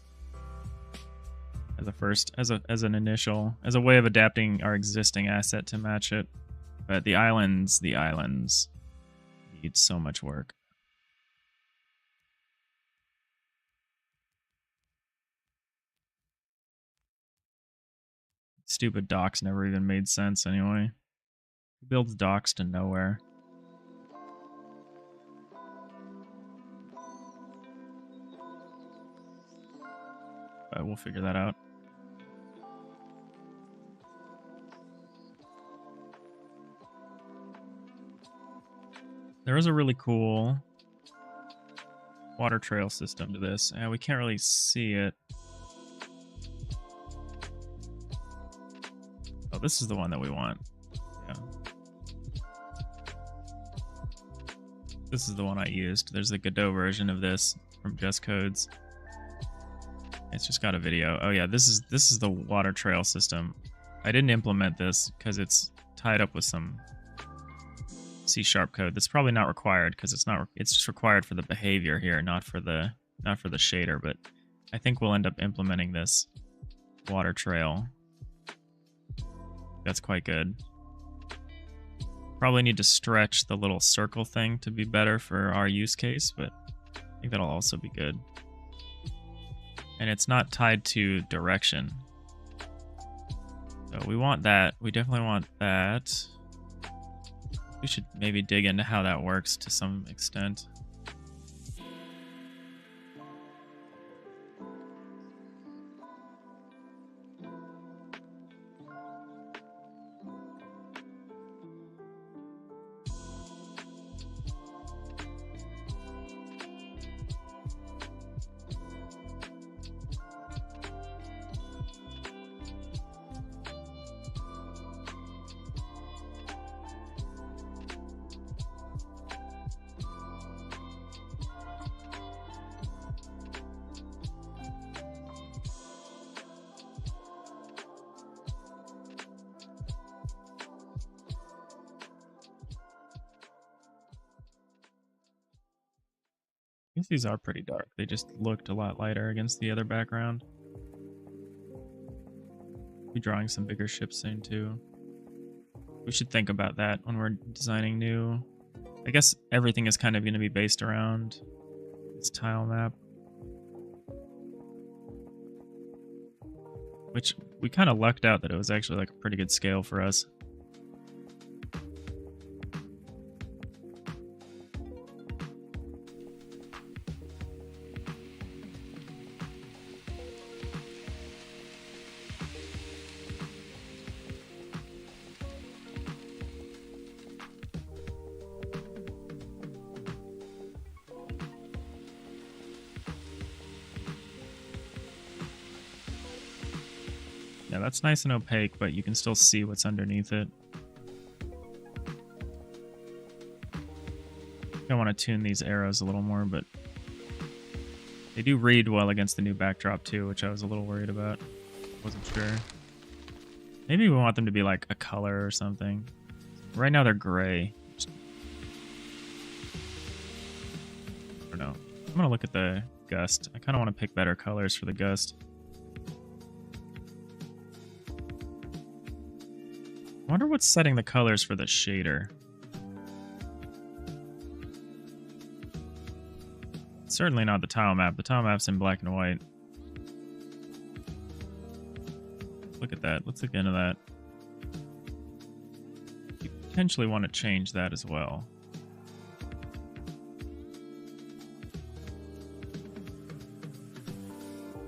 as a first, as an initial, as a way of adapting our existing asset to match it. But the islands need so much work. Stupid docks never even made sense anyway. Who builds docks to nowhere? But we'll figure that out. There is a really cool water trail system to this. And we can't really see it. Oh, this is the one that we want. Yeah. This is the one I used. There's the Godot version of this from Just Codes. It's just got a video. Oh yeah, this is the water trail system. I didn't implement this because it's tied up with some C# code. That's probably not required because it's just required for the behavior here, not for the shader, but I think we'll end up implementing this water trail. That's quite good. Probably need to stretch the little circle thing to be better for our use case, but I think that'll also be good. And it's not tied to direction. So we want that. We definitely want that. We should maybe dig into how that works to some extent. I guess these are pretty dark. They just looked a lot lighter against the other background. Be drawing some bigger ships soon too. We should think about that when we're designing new. I guess everything is kind of going to be based around this tile map, which we kind of lucked out that it was actually like a pretty good scale for us. Yeah, that's nice and opaque, but you can still see what's underneath it. I want to tune these arrows a little more, but they do read well against the new backdrop too, which I was a little worried about. Wasn't sure. Maybe we want them to be like a color or something. Right now they're gray. I don't know. I'm gonna look at the gust. I kind of want to pick better colors for the gust. I wonder what's setting the colors for the shader. Certainly not the tile map. The tile map's in black and white. Look at that. Let's look into that. You potentially want to change that as well.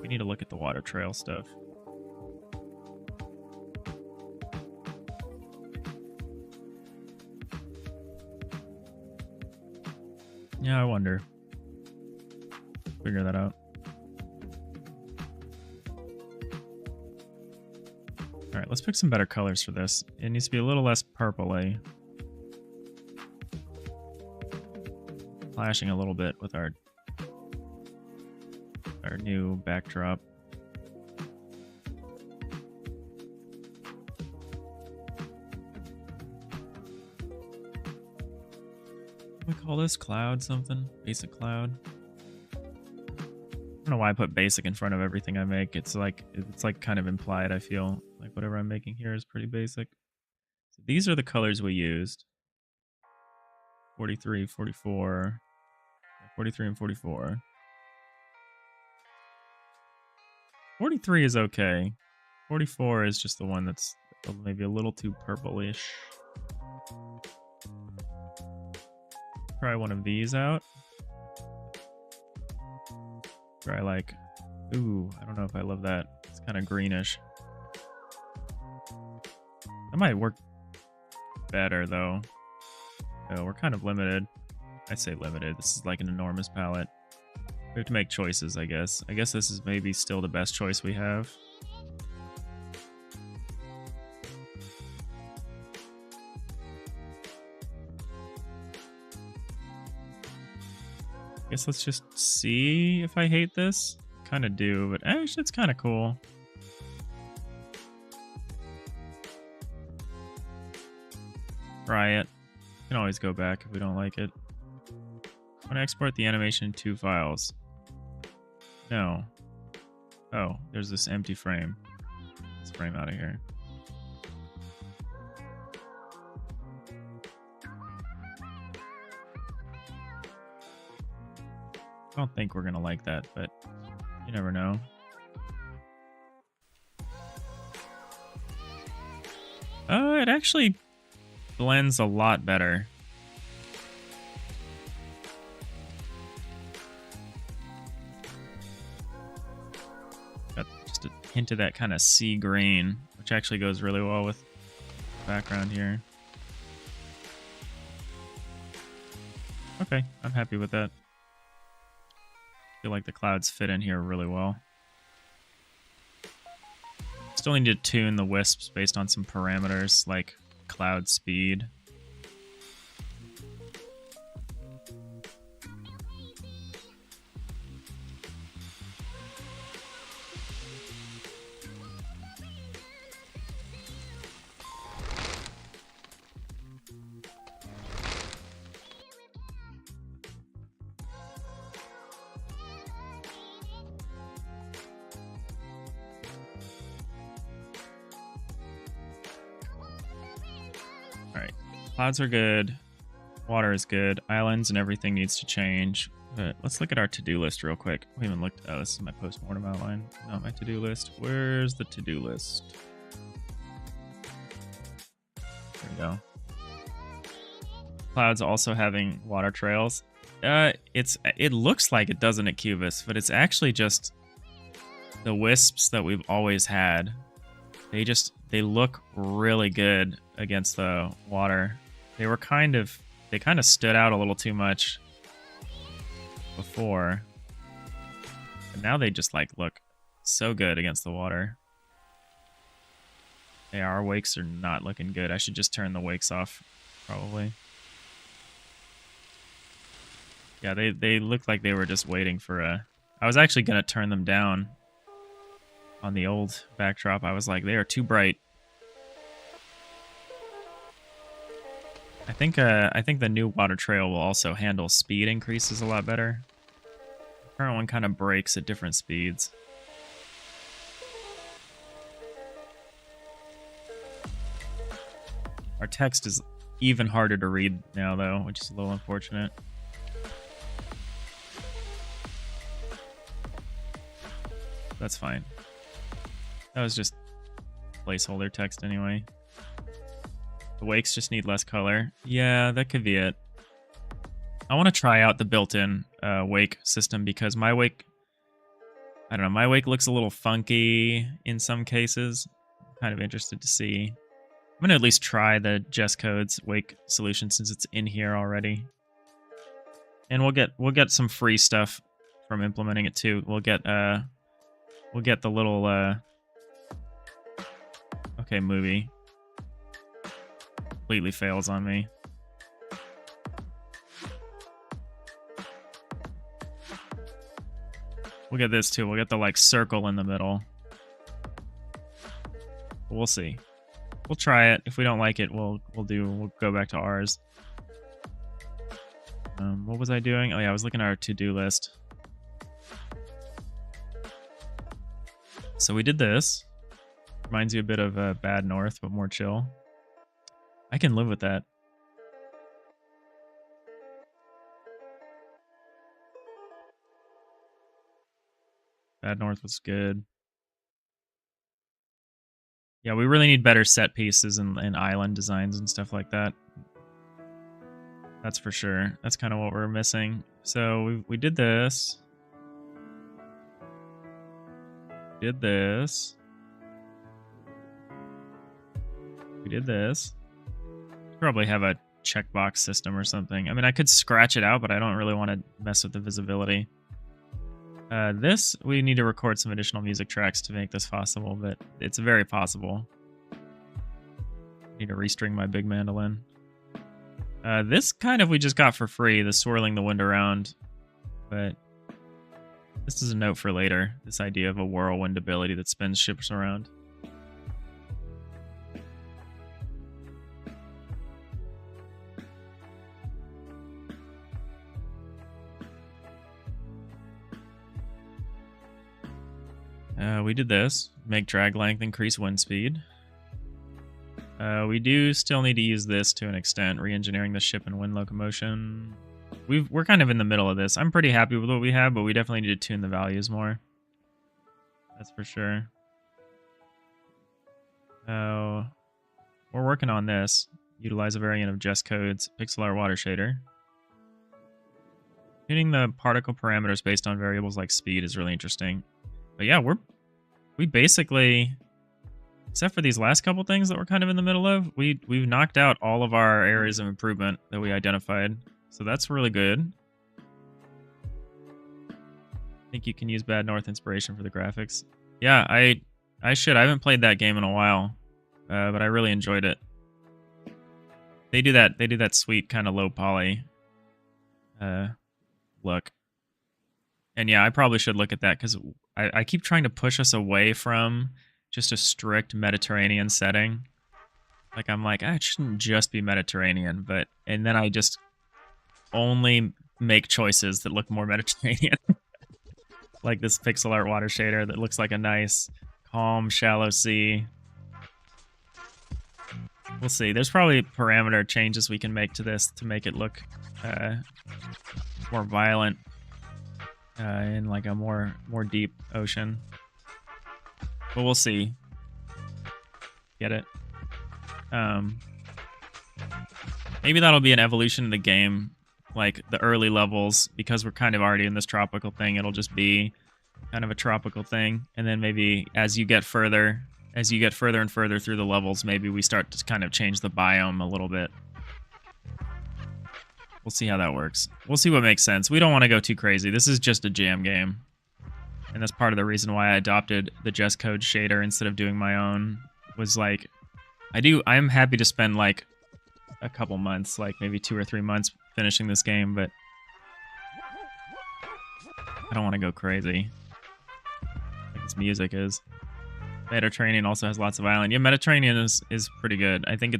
We need to look at the water trail stuff. Yeah, I wonder. Figure that out. Alright, let's pick some better colors for this. It needs to be a little less purple-y. Clashing a little bit with our new backdrop. We call this cloud something? Basic cloud. don't know why I put basic in front of everything I make. It's like kind of implied, I feel. Like whatever I'm making here is pretty basic. So these are the colors we used. 43, 44, 43 and 44. 43 is okay. 44 is just the one that's maybe a little too purplish. Try one of these out. Try like, ooh, I don't know if I love that. It's kind of greenish. That might work better though. Oh, we're kind of limited. I say limited. This is like an enormous palette. We have to make choices, I guess. I guess this is maybe still the best choice we have. I guess let's just see if I hate this. Kind of do, but actually it's kind of cool. Try it. We can always go back if we don't like it. I want to export the animation in 2 files. No. Oh, there's this empty frame. Let's frame out of here. I don't think we're gonna like that, but you never know. It actually blends a lot better. Got just a hint of that kind of sea green, which actually goes really well with the background here. Okay, I'm happy with that. Feel like the clouds fit in here really well. Still need to tune the wisps based on some parameters like cloud speed. Clouds are good. Water is good. Islands and everything needs to change. But let's look at our to-do list real quick. We haven't looked. Oh, this is my post-mortem outline. Not my to-do list. Where's the to-do list? There we go. Clouds also having water trails. It looks like it doesn't at Cubis, but it's actually just the wisps that we've always had. They look really good against the water. They kind of stood out a little too much before. But now they just like look so good against the water. Yeah, our wakes are not looking good. I should just turn the wakes off, probably. Yeah, they look like they were just waiting for a... I was actually going to turn them down on the old backdrop. I was like, they are too bright. I think the new water trail will also handle speed increases a lot better. The current one kind of breaks at different speeds. Our text is even harder to read now, though, which is a little unfortunate. That's fine. That was just placeholder text anyway. The wakes just need less color. Yeah, that could be it. I want to try out the built-in wake system because my wake... I don't know, my wake looks a little funky in some cases. I'm kind of interested to see. I'm going to at least try the JessCodes wake solution since it's in here already. And we'll get some free stuff from implementing it too. We'll get the little okay, movie. Completely fails on me. We'll get this too. We'll get the like circle in the middle. We'll see. We'll try it. If we don't like it, we'll go back to ours. What was I doing? Oh yeah, I was looking at our to-do list. So we did this. Reminds you a bit of Bad North, but more chill. I can live with that. Bad North was good. Yeah, we really need better set pieces and island designs and stuff like that. That's for sure. That's kind of what we're missing. So we did this. Did this. We did this. Probably have a checkbox system or something. I mean, I could scratch it out, but I don't really want to mess with the visibility. This, we need to record some additional music tracks to make this possible, but it's very possible. Need to restring my big mandolin. This kind of we just got for free, the swirling the wind around, but this is a note for later, this idea of a whirlwind ability that spins ships around. We did this. Make drag length, increase wind speed. We do still need to use this to an extent. Re-engineering the ship and wind locomotion. We're kind of in the middle of this. I'm pretty happy with what we have, but we definitely need to tune the values more. That's for sure. We're working on this. Utilize a variant of Jest Code's pixel art water shader. Tuning the particle parameters based on variables like speed is really interesting. But yeah, we basically, except for these last couple things that we're kind of in the middle of, we've knocked out all of our areas of improvement that we identified. So that's really good. I think you can use Bad North inspiration for the graphics. Yeah, I should. I haven't played that game in a while, but I really enjoyed it. They do that sweet kind of low poly look. And yeah, I probably should look at that because I keep trying to push us away from just a strict Mediterranean setting. Like, I'm like, it shouldn't just be Mediterranean, and then I just only make choices that look more Mediterranean. Like this pixel art water shader that looks like a nice, calm, shallow sea. We'll see. There's probably parameter changes we can make to this to make it look more violent in like a more deep ocean. But we'll see. Get it? Maybe that'll be an evolution of the game, like the early levels, because we're kind of already in this tropical thing. It'll just be kind of a tropical thing, and then maybe as you get further and further through the levels, maybe we start to kind of change the biome a little bit. We'll see how that works. We'll see what makes sense. We don't want to go too crazy. This is just a jam game. And that's part of the reason why I adopted the Jest Code shader instead of doing my own. Was like, I'm happy to spend like a couple months, like maybe 2 or 3 months finishing this game, but I don't want to go crazy. Like its music is. Mediterranean also has lots of island. Yeah, Mediterranean is pretty good. I think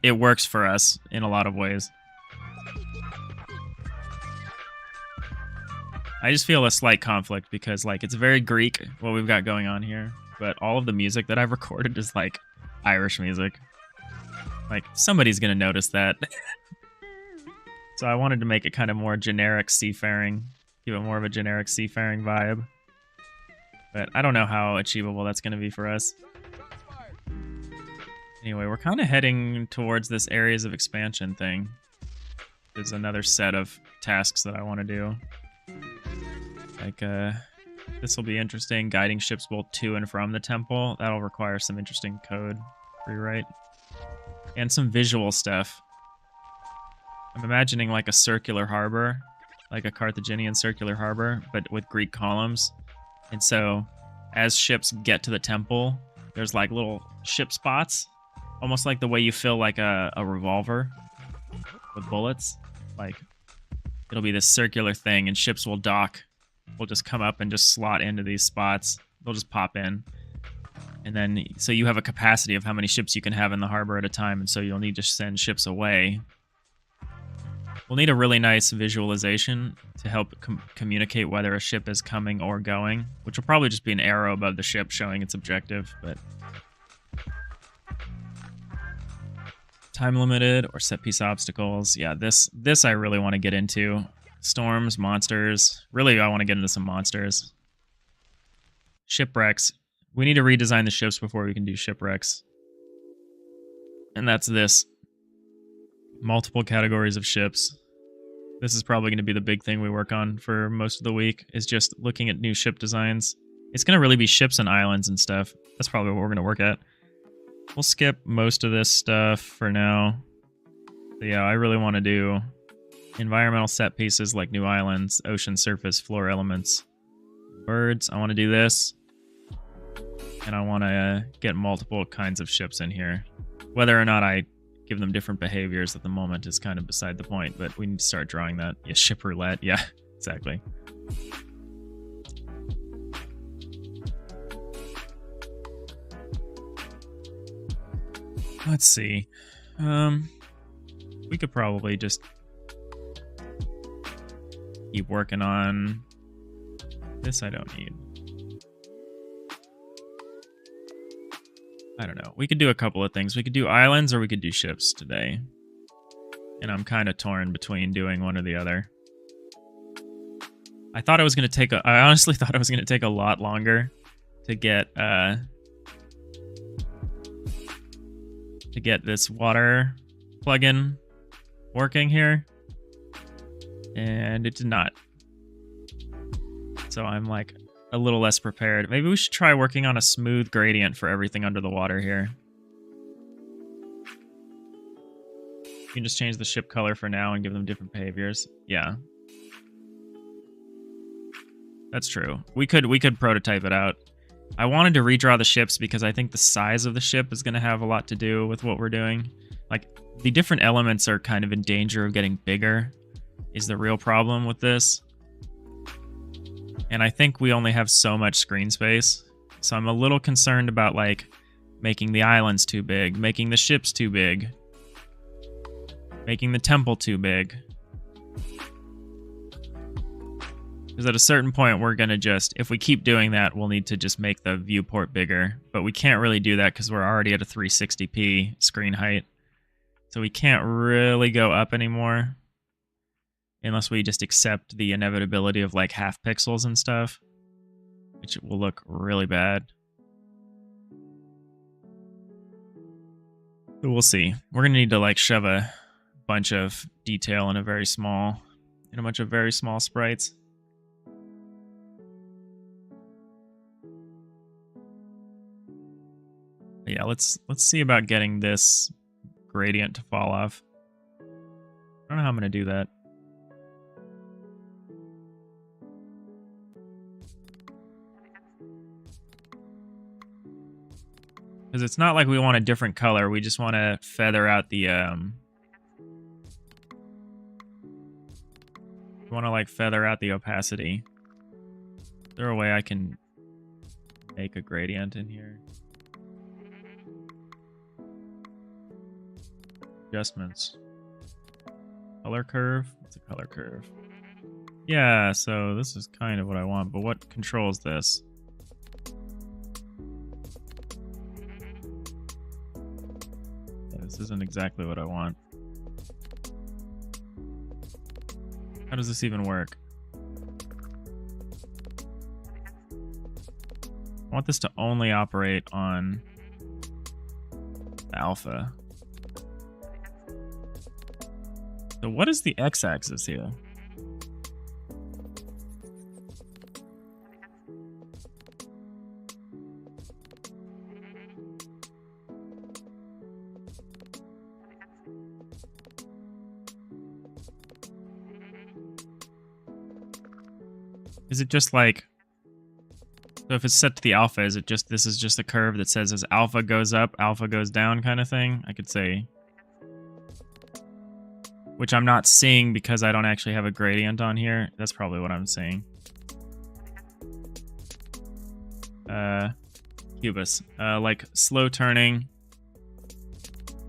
it works for us in a lot of ways. I just feel a slight conflict because like it's very Greek what we've got going on here, but all of the music that I've recorded is like Irish music. Like somebody's gonna notice that. So I wanted to make it kind of more generic seafaring, give it more of a generic seafaring vibe. But I don't know how achievable that's gonna be for us. Anyway, we're kind of heading towards this areas of expansion thing. There's another set of tasks that I want to do. Like, this will be interesting. Guiding ships both to and from the temple. That'll require some interesting code rewrite. And some visual stuff. I'm imagining like a circular harbor. Like a Carthaginian circular harbor, but with Greek columns. And so, as ships get to the temple, there's like little ship spots. Almost like the way you fill like a revolver with bullets. Like, it'll be this circular thing, and ships will dock. Will just come up and just slot into these spots. They'll just pop in. And then, so you have a capacity of how many ships you can have in the harbor at a time, and so you'll need to send ships away. We'll need a really nice visualization to help communicate whether a ship is coming or going, which will probably just be an arrow above the ship showing its objective, but... Time limited or set piece obstacles. Yeah, this I really want to get into. Storms, monsters. Really, I want to get into some monsters. Shipwrecks. We need to redesign the ships before we can do shipwrecks. And that's this. Multiple categories of ships. This is probably going to be the big thing we work on for most of the week, is just looking at new ship designs. It's going to really be ships and islands and stuff. That's probably what we're going to work at. We'll skip most of this stuff for now. But yeah, I really want to do environmental set pieces like new islands, ocean surface, floor elements, birds. I want to do this. And I want to get multiple kinds of ships in here. Whether or not I give them different behaviors at the moment is kind of beside the point, but we need to start drawing that. Yeah, ship roulette. Yeah, exactly. Let's see. We could probably just keep working on this. I don't need. I don't know. We could do a couple of things. We could do islands or we could do ships today. And I'm kind of torn between doing one or the other. I thought it was going to take a... I honestly thought it was going to take a lot longer to get this water plugin working here. And it did not. So I'm like a little less prepared. Maybe we should try working on a smooth gradient for everything under the water here. You can just change the ship color for now and give them different behaviors. Yeah. That's true. We could prototype it out. I wanted to redraw the ships because I think the size of the ship is going to have a lot to do with what we're doing. Like, the different elements are kind of in danger of getting bigger, is the real problem with this. And I think we only have so much screen space. So I'm a little concerned about, like, making the islands too big, making the ships too big, making the temple too big. Because at a certain point, we're going to just, if we keep doing that, we'll need to just make the viewport bigger. But we can't really do that because we're already at a 360p screen height. So we can't really go up anymore. Unless we just accept the inevitability of like half pixels and stuff. Which will look really bad. But we'll see. We're going to need to like shove a bunch of detail in a bunch of very small sprites. But yeah, let's see about getting this gradient to fall off. I don't know how I'm going to do that. Because it's not like we want a different color. We just want to feather out the... we want to like feather out the opacity. Is there a way I can make a gradient in here? Adjustments. Color curve? What's a color curve? Yeah, so this is kind of what I want, but what controls this? This isn't exactly what I want. How does this even work? I want this to only operate on alpha. So what is the x-axis here? Is it just like, so if it's set to the alpha, is it just, this is just a curve that says as alpha goes up, alpha goes down kind of thing? I could say, which I'm not seeing because I don't actually have a gradient on here. That's probably what I'm saying. Cubus, like slow turning,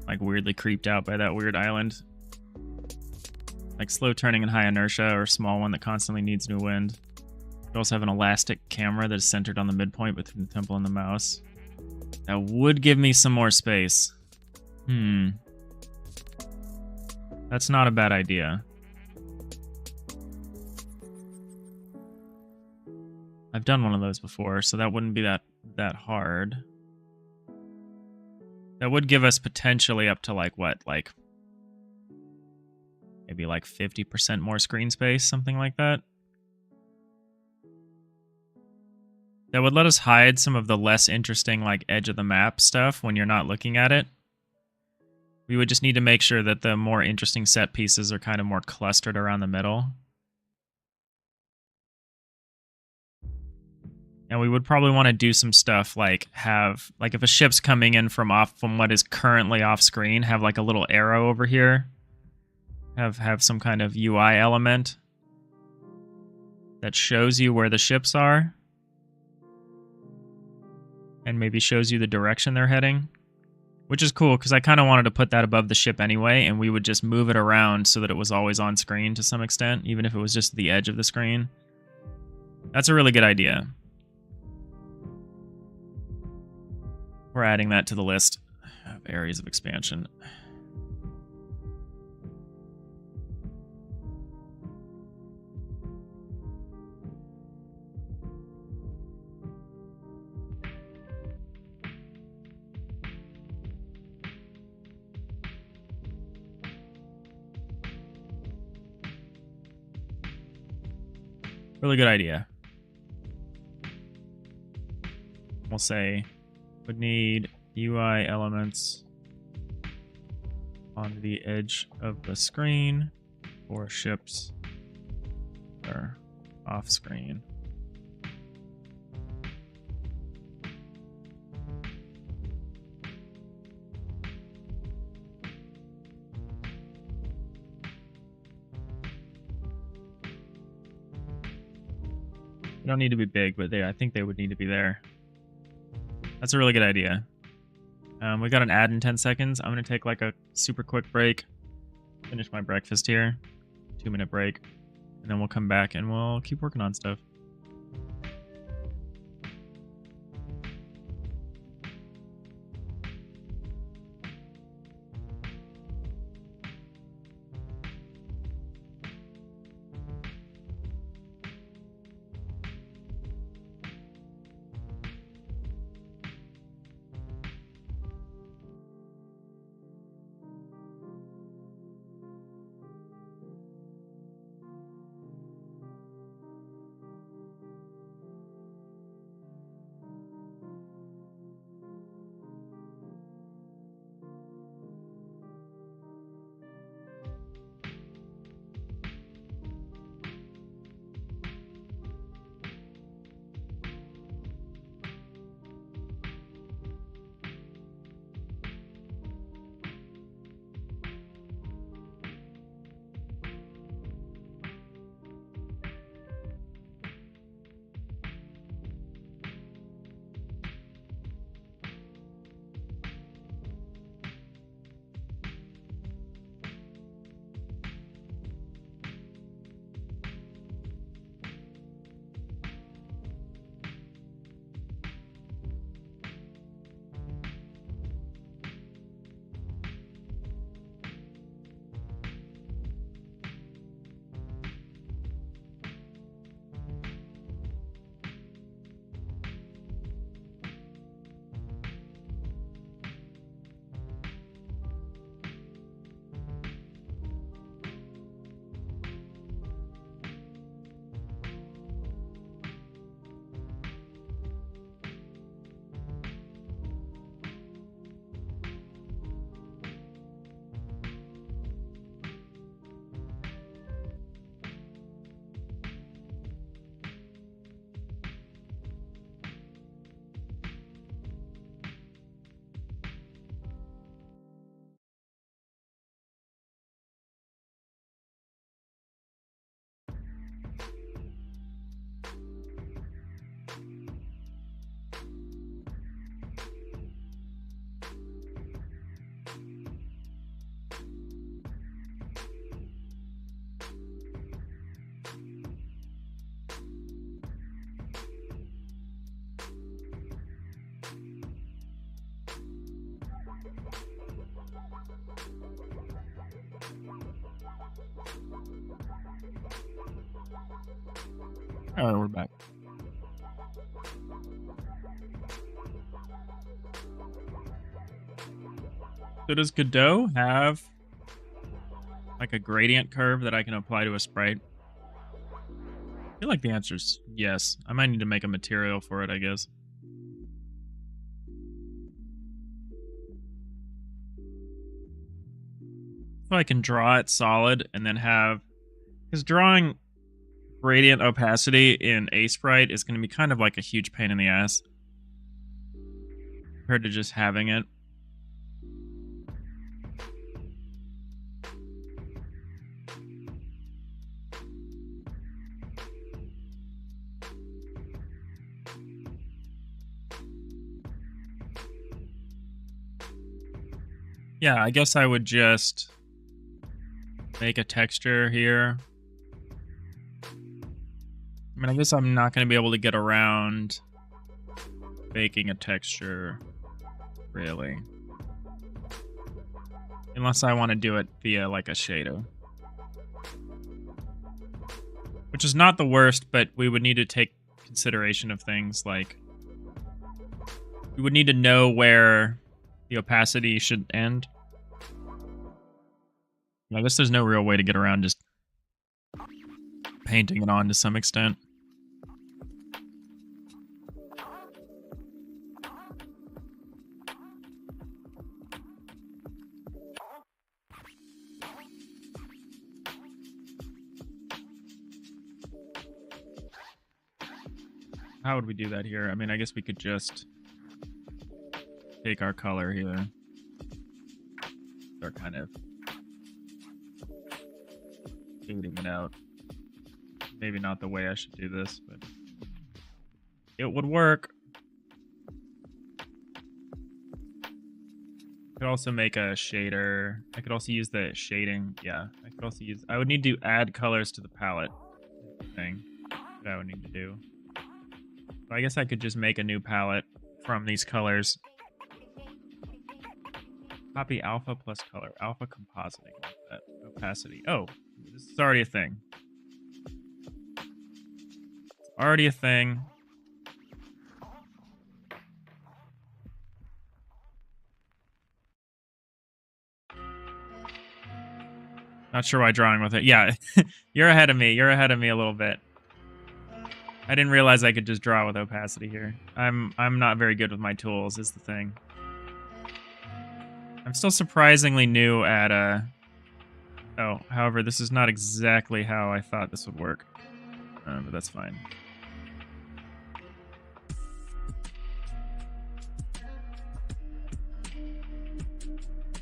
like weirdly creeped out by that weird island. like slow turning and high inertia, or a small one that constantly needs new wind. You also have an elastic camera that is centered on the midpoint between the temple and the mouse. That would give me some more space. That's not a bad idea. I've done one of those before, so that wouldn't be that hard. That would give us potentially up to like what? Like maybe like 50% more screen space, something like that. That would let us hide some of the less interesting like edge of the map stuff when you're not looking at it. We would just need to make sure that the more interesting set pieces are kind of more clustered around the middle. And we would probably want to do some stuff like have, like if a ship's coming in from what is currently off screen, have like a little arrow over here. Have some kind of UI element that shows you where the ships are. And maybe shows you the direction they're heading. Which is cool, because I kind of wanted to put that above the ship anyway, and we would just move it around so that it was always on screen to some extent, even if it was just the edge of the screen. That's a really good idea. We're adding that to the list of areas of expansion. Really good idea. We'll say would need UI elements on the edge of the screen for ships that are off screen. They don't need to be big, but I think they would need to be there. That's a really good idea. We got an ad in 10 seconds. I'm going to take like a super quick break. Finish my breakfast here. 2-minute break. And then we'll come back and we'll keep working on stuff. All right, we're back. So does Godot have like a gradient curve that I can apply to a sprite? I feel like the answer is yes. I might need to make a material for it, I guess. So I can draw it solid and then have, because drawing gradient opacity in a sprite is going to be kind of like a huge pain in the ass compared to just having it. Yeah, I guess I would just make a texture here. I mean, I guess I'm not going to be able to get around making a texture, really. Unless I want to do it via, like, a shader. Which is not the worst, but we would need to take consideration of things like... We would need to know where the opacity should end. I guess there's no real way to get around just painting it on to some extent. How would we do that here? I mean, I guess we could just take our color here. Start kind of fading it out. Maybe not the way I should do this, but it would work. I could also make a shader. I could also use the shading. Yeah, I could also use... I would need to add colors to the palette thing that I would need to do. So I guess I could just make a new palette from these colors. Copy alpha plus color. Alpha compositing. Opacity. Oh, this is already a thing. It's already a thing. Not sure why drawing with it. Yeah, you're ahead of me. You're ahead of me a little bit. I didn't realize I could just draw with opacity here. I'm not very good with my tools, is the thing. I'm still surprisingly new at Oh, however, this is not exactly how I thought this would work. But that's fine.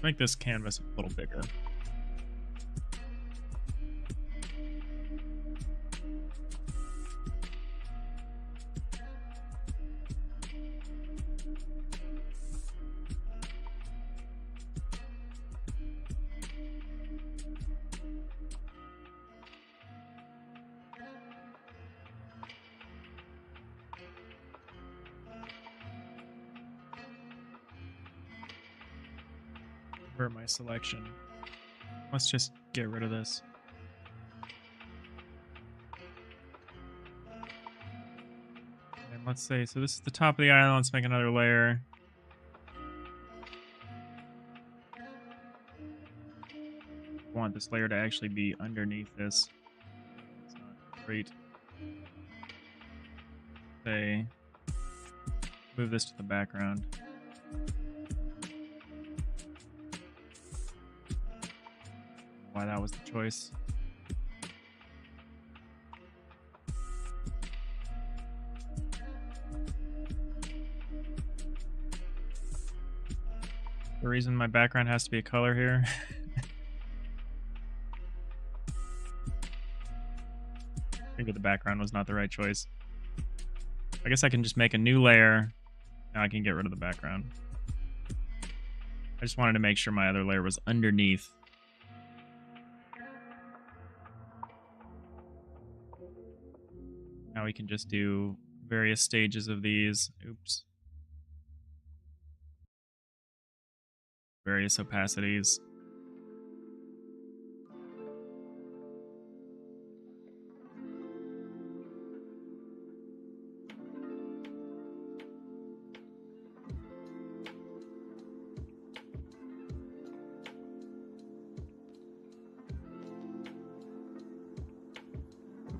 Make this canvas a little bigger. My selection. Let's just get rid of this. And let's say, so this is the top of the island. Let's make another layer. I want this layer to actually be underneath this. It's not great. Say, move this to the background. Why that was the choice. The reason my background has to be a color here. I figured the background was not the right choice. I guess I can just make a new layer. Now I can get rid of the background. I just wanted to make sure my other layer was underneath. Now we can just do various stages of these. Oops. Various opacities.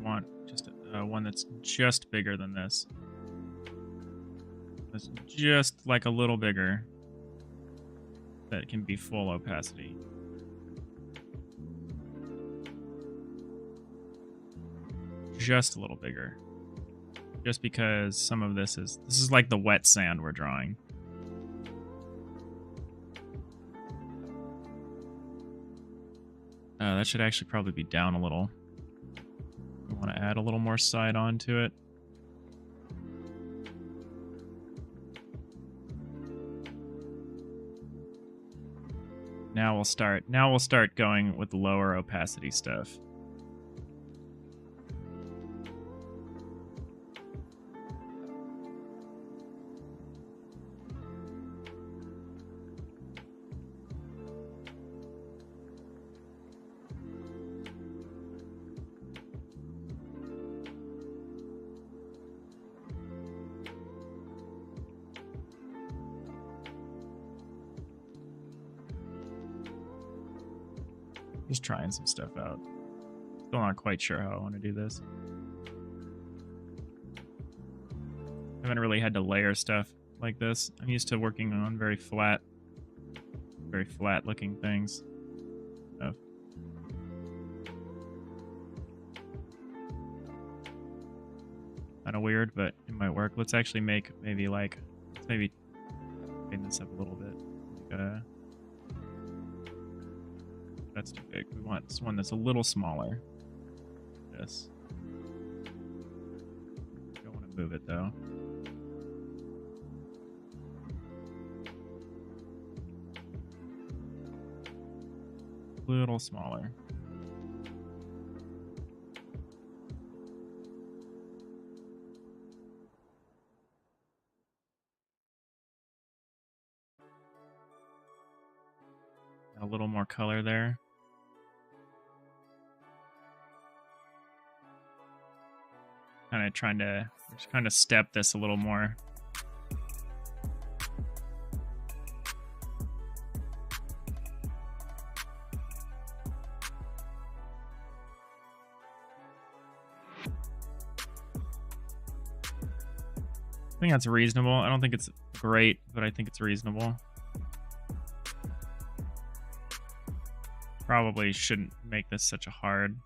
want just one that's just bigger than this. That's just like a little bigger. That can be full opacity. Just a little bigger. Just because some of this is like the wet sand we're drawing. That should actually probably be down a little. We want to add a little more side onto it. Now we'll start going with lower opacity stuff. Just trying some stuff out. Still not quite sure how I want to do this. Haven't really had to layer stuff like this. I'm used to working on very flat looking things. So. Kind of weird, but it might work. Let's actually make maybe tighten this up a little bit. That's too big. We want this one that's a little smaller. This. Don't want to move it though. A little smaller. A little more color there. Just kind of step this a little more. I think that's reasonable. I don't think it's great, but I think it's reasonable. Probably shouldn't make this such a hard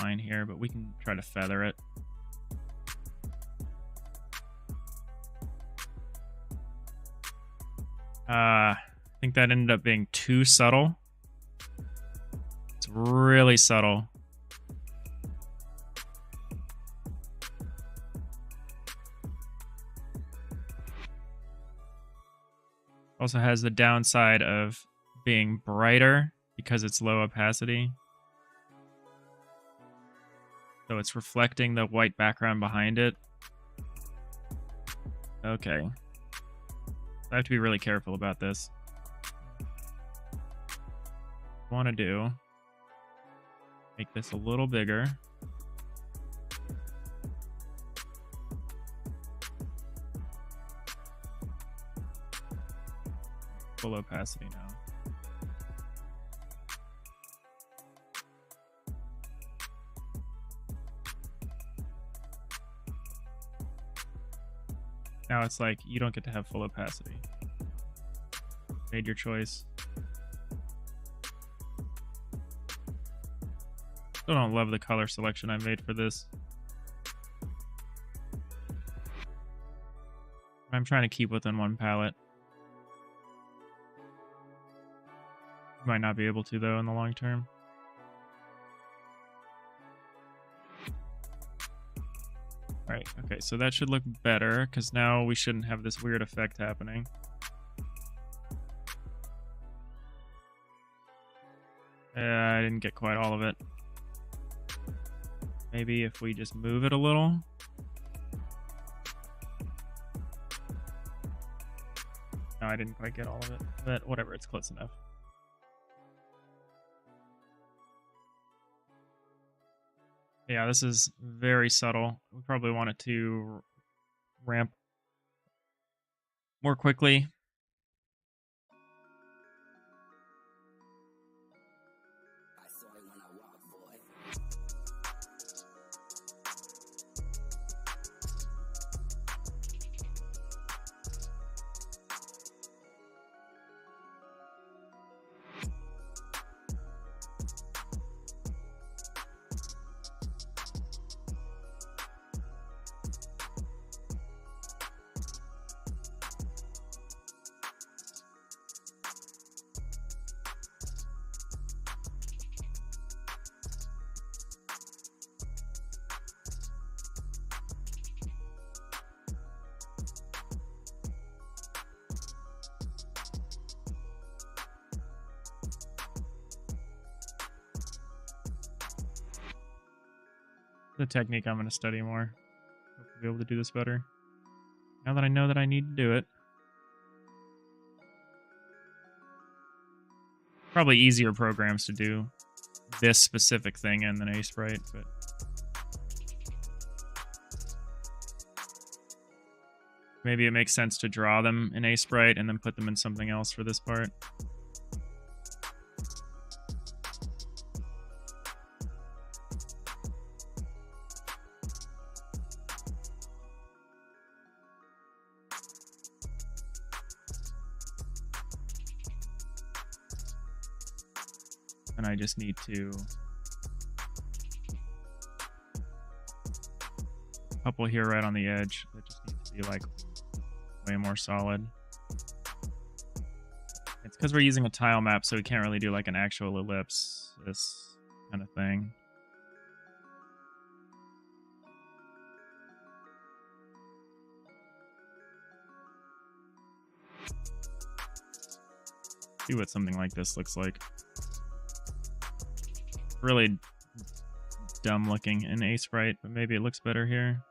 line here, but we can try to feather it. I think that ended up being too subtle. It's really subtle. Also has the downside of being brighter because it's low opacity. So it's reflecting the white background behind it. Okay. I have to be really careful about this. What I want to do, make this a little bigger. Full opacity now. Now it's like, you don't get to have full opacity. Made your choice. Still don't love the color selection I made for this. I'm trying to keep within one palette. Might not be able to, though, in the long term. Alright, okay, so that should look better, because now we shouldn't have this weird effect happening. I didn't get quite all of it. Maybe if we just move it a little. No, I didn't quite get all of it, but whatever, it's close enough. Yeah, this is very subtle. We probably want it to ramp more quickly. the technique I'm going to study more. Hope to be able to do this better. Now that I know that I need to do it. Probably easier programs to do this specific thing in than Aseprite, but maybe it makes sense to draw them in Aseprite and then put them in something else for this part. And I just need to couple here right on the edge that just needs to be like way more solid. It's because we're using a tile map, so we can't really do like an actual ellipse, this kind of thing. See what something like this looks like. Really dumb looking in Aseprite, but maybe it looks better here.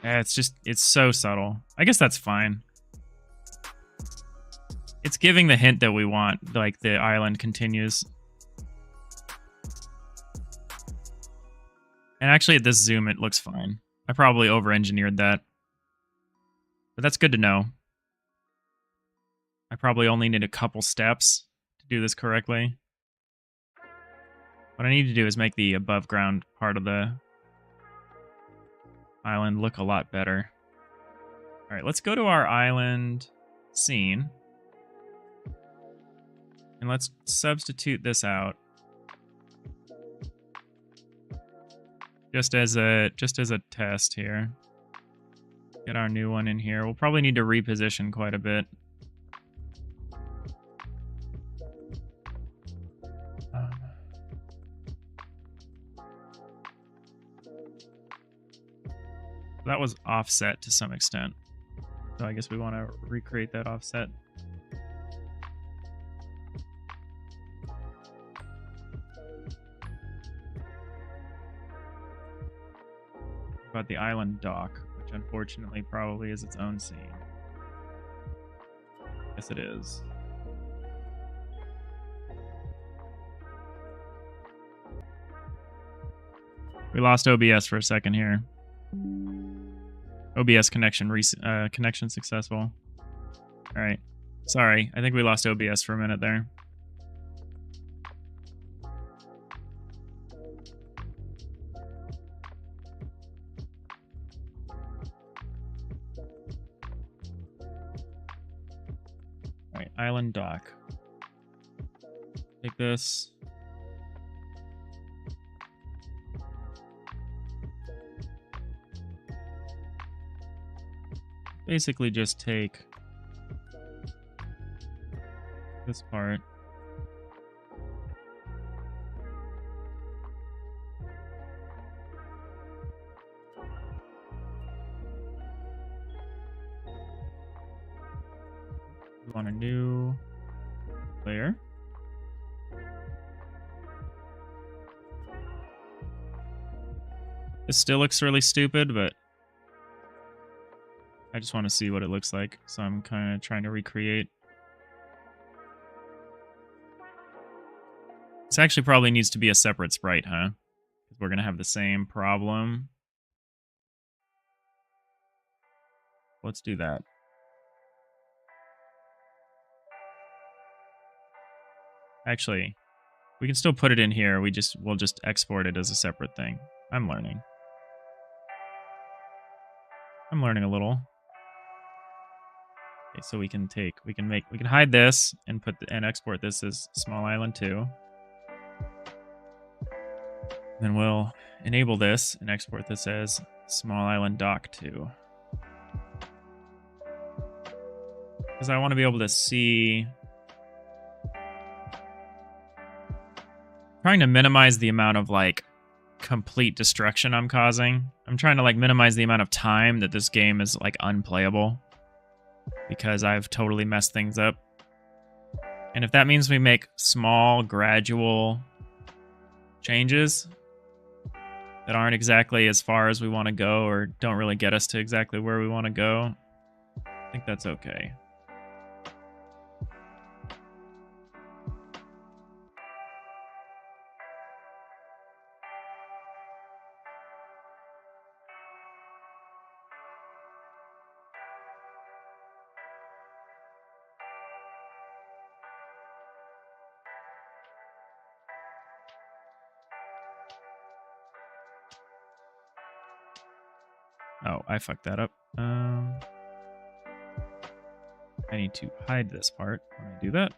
Yeah, it's so subtle. I guess that's fine. It's giving the hint that we want, like the island continues. And actually at this zoom, it looks fine. I probably over-engineered that. But that's good to know. I probably only need a couple steps to do this correctly. What I need to do is make the above ground part of the island look a lot better. All right, let's go to our island scene. And let's substitute this out. Just as a test here. Get our new one in here. We'll probably need to reposition quite a bit. That was offset to some extent. So I guess we want to recreate that offset. About the island dock, which unfortunately probably is its own scene. Yes, it is. We lost OBS for a second here. OBS connection connection successful. All right. Sorry, I think we lost OBS for a minute there. All right, island dock. Take this. Basically just take this part. We want a new layer. This still looks really stupid, but I just want to see what it looks like, so I'm kind of trying to recreate. This actually probably needs to be a separate sprite, huh? Because we're going to have the same problem. Let's do that. Actually, we can still put it in here. We'll just export it as a separate thing. I'm learning. I'm learning a little. Okay, so we can hide this and and export this as small island 2. Then we'll enable this and export this as small island dock 2. Because I want to be able to see. Trying to minimize the amount of like complete destruction I'm causing. I'm trying to like minimize the amount of time that this game is like unplayable. Because I've totally messed things up. And if that means we make small, gradual changes, that aren't exactly as far as we want to go or don't really get us to exactly where we want to go. I think that's okay. Oh, I fucked that up. I need to hide this part when I do that.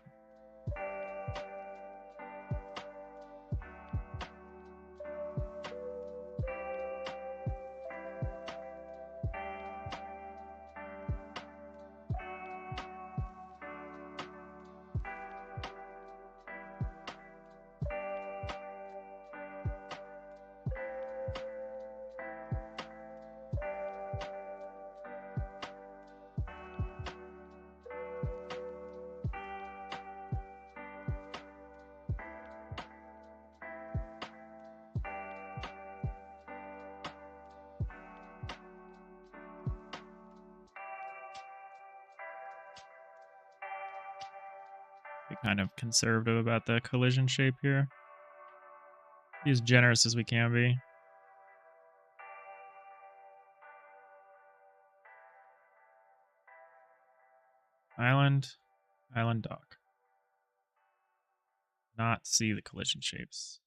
Be kind of conservative about the collision shape here. Be as generous as we can be. Island, island dock. Not see the collision shapes.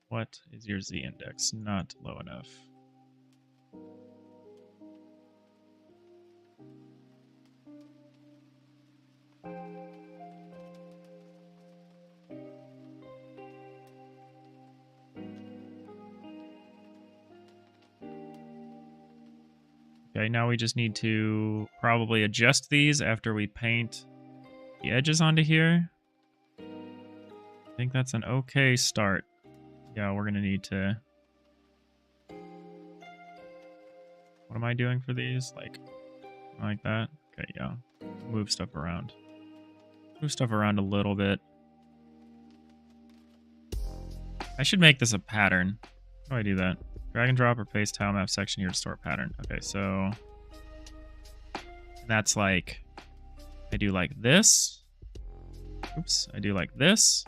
What is your Z index? Not low enough. Okay, now we just need to probably adjust these after we paint the edges onto here. I think that's an okay start. Yeah, we're gonna need to... What am I doing for these? Like that? Okay, yeah. Move stuff around. Move stuff around a little bit. I should make this a pattern. How do I do that? Drag and drop or paste tile map section here to store pattern. Okay, so that's like, I do like this. Oops, I do like this.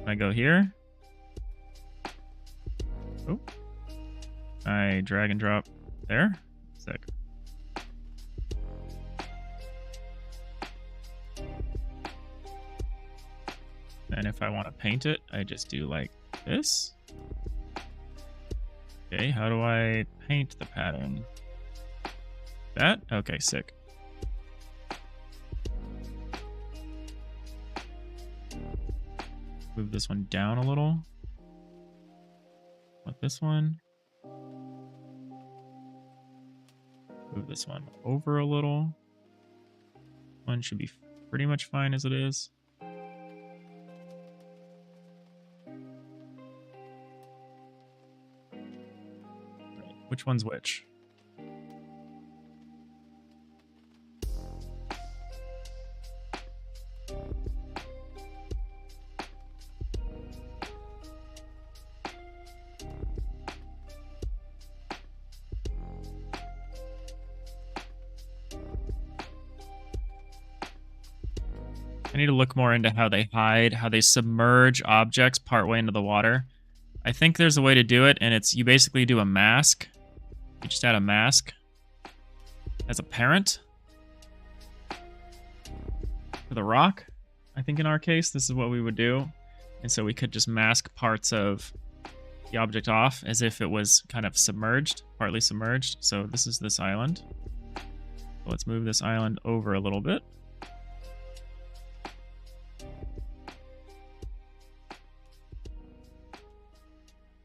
I go here. Oh, I drag and drop there. Sick. And if I want to paint it, I just do like this. Okay, how do I paint the pattern? That? Okay, sick. Move this one down a little. Like this one. Move this one over a little. One should be pretty much fine as it is. Right. Which one's which? I need to look more into how they hide, how they submerge objects partway into the water. I think there's a way to do it, and it's you basically do a mask. You just add a mask as a parent for the rock. I think in our case, this is what we would do. And so we could just mask parts of the object off as if it was kind of submerged, partly submerged. So this is this island. So let's move this island over a little bit.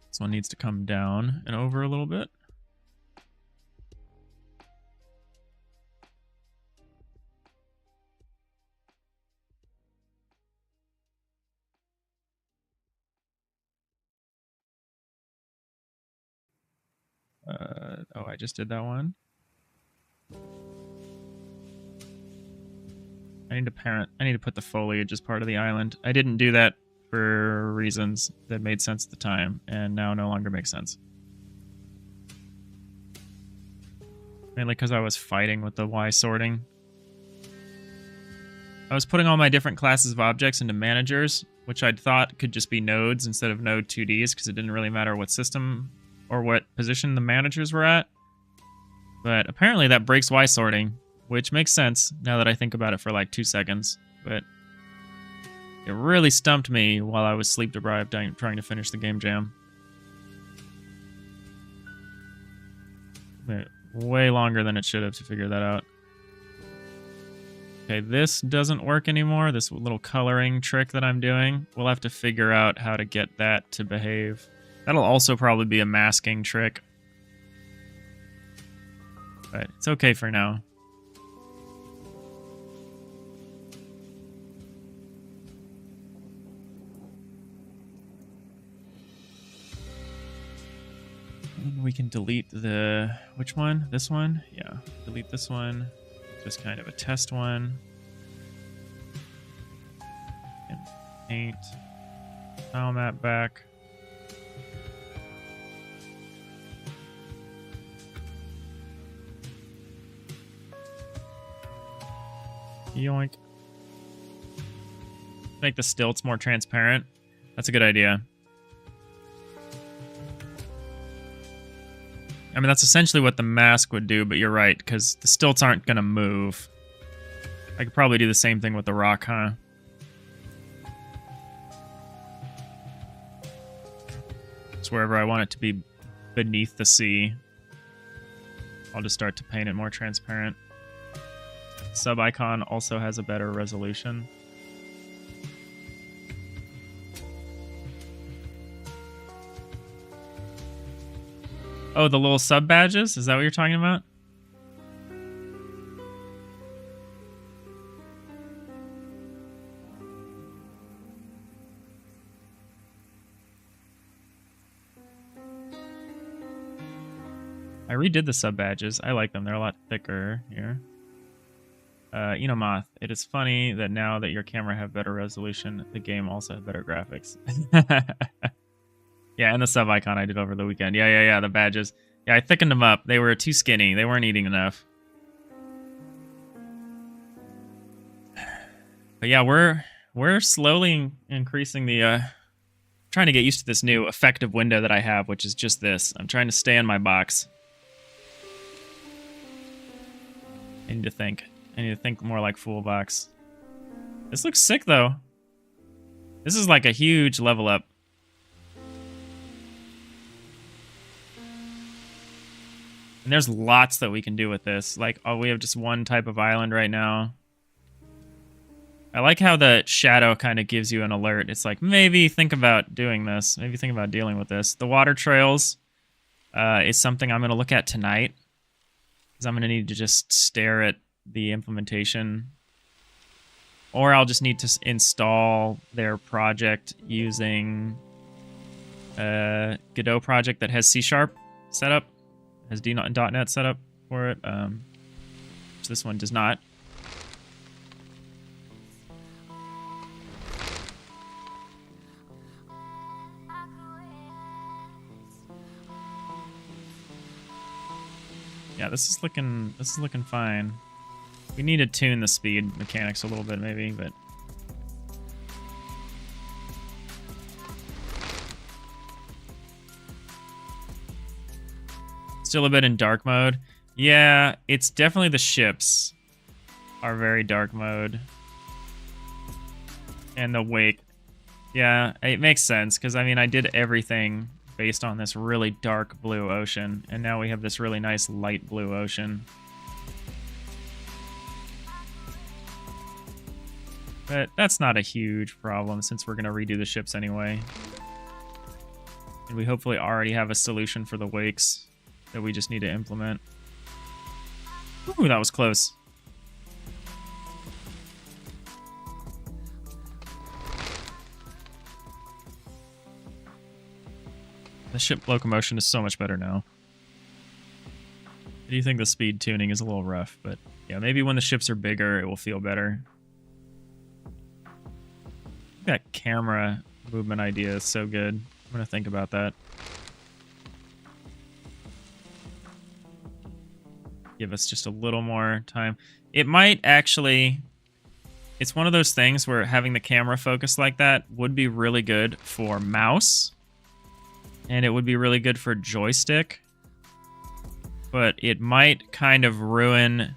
This one needs to come down and over a little bit. Oh, I just did that one. I need to put the foliage as part of the island. I didn't do that for reasons that made sense at the time and now no longer make sense. Mainly because I was fighting with the Y sorting. I was putting all my different classes of objects into managers, which I'd thought could just be nodes instead of node 2Ds because it didn't really matter what system or what position the managers were at. But apparently that breaks Y sorting, which makes sense now that I think about it for like 2 seconds. But it really stumped me while I was sleep deprived trying to finish the game jam. Way longer than it should have to figure that out. Okay, this doesn't work anymore, this little coloring trick that I'm doing. We'll have to figure out how to get that to behave. That'll also probably be a masking trick. But it's okay for now. And we can delete the... which one? This one? Yeah, delete this one. Just kind of a test one. And paint. Tile map back. Yoink. Make the stilts more transparent. That's a good idea. I mean, that's essentially what the mask would do, but you're right, because the stilts aren't going to move. I could probably do the same thing with the rock, huh? Just wherever I want it to be beneath the sea, I'll just start to paint it more transparent. Sub icon also has a better resolution. Oh, the little sub badges? Is that what you're talking about? I redid the sub badges. I like them. They're a lot thicker here. Moth, it is funny that now that your camera have better resolution, the game also has better graphics. Yeah, and the sub icon I did over the weekend. Yeah, the badges. Yeah, I thickened them up. They were too skinny. They weren't eating enough. But yeah, we're slowly increasing the trying to get used to this new effective window that I have, which is just this. I'm trying to stay in my box. I need to think more like full box. This looks sick though. This is like a huge level up. And there's lots that we can do with this. Like, oh, we have just one type of island right now. I like how the shadow kind of gives you an alert. It's like, maybe think about doing this. Maybe think about dealing with this. The water trails is something I'm going to look at tonight. Because I'm going to need to just stare at the implementation. Or I'll just need to install their project using a Godot project that has C# set up. Has .NET set up for it. So this one does not. Yeah, this is looking fine. We need to tune the speed mechanics a little bit maybe, but still a bit in dark mode. Yeah, it's definitely the ships are very dark mode. And the wake. Yeah, it makes sense, because I mean, I did everything based on this really dark blue ocean, and now we have this really nice light blue ocean. But that's not a huge problem, since we're going to redo the ships anyway. And we hopefully already have a solution for the wakes that we just need to implement. Ooh, that was close. The ship locomotion is so much better now. I do think the speed tuning is a little rough, but yeah, maybe when the ships are bigger, it will feel better. That camera movement idea is so good. I'm gonna think about that. Give us just a little more time. It might actually... It's one of those things where having the camera focus like that would be really good for mouse. And it would be really good for joystick. But it might kind of ruin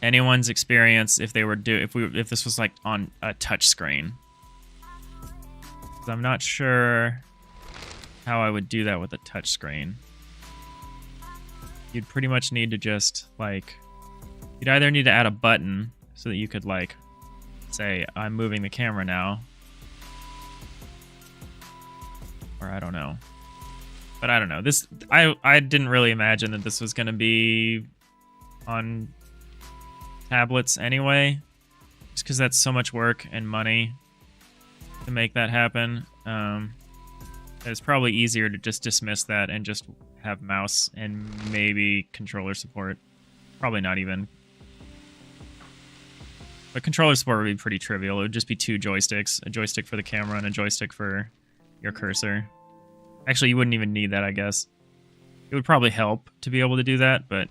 anyone's experience if they were if this was like on a touch screen. I'm not sure how I would do that with a touch screen. You'd pretty much need to just like, you'd either need to add a button so that you could like say I'm moving the camera now, or I don't know. But I don't know. This I didn't really imagine that this was going to be on tablets anyway, just because that's so much work and money to make that happen. It's probably easier to just dismiss that and just have mouse and maybe controller support. Probably not even. But controller support would be pretty trivial. It would just be 2 joysticks, a joystick for the camera and a joystick for your cursor. Actually, you wouldn't even need that, I guess. It would probably help to be able to do that, but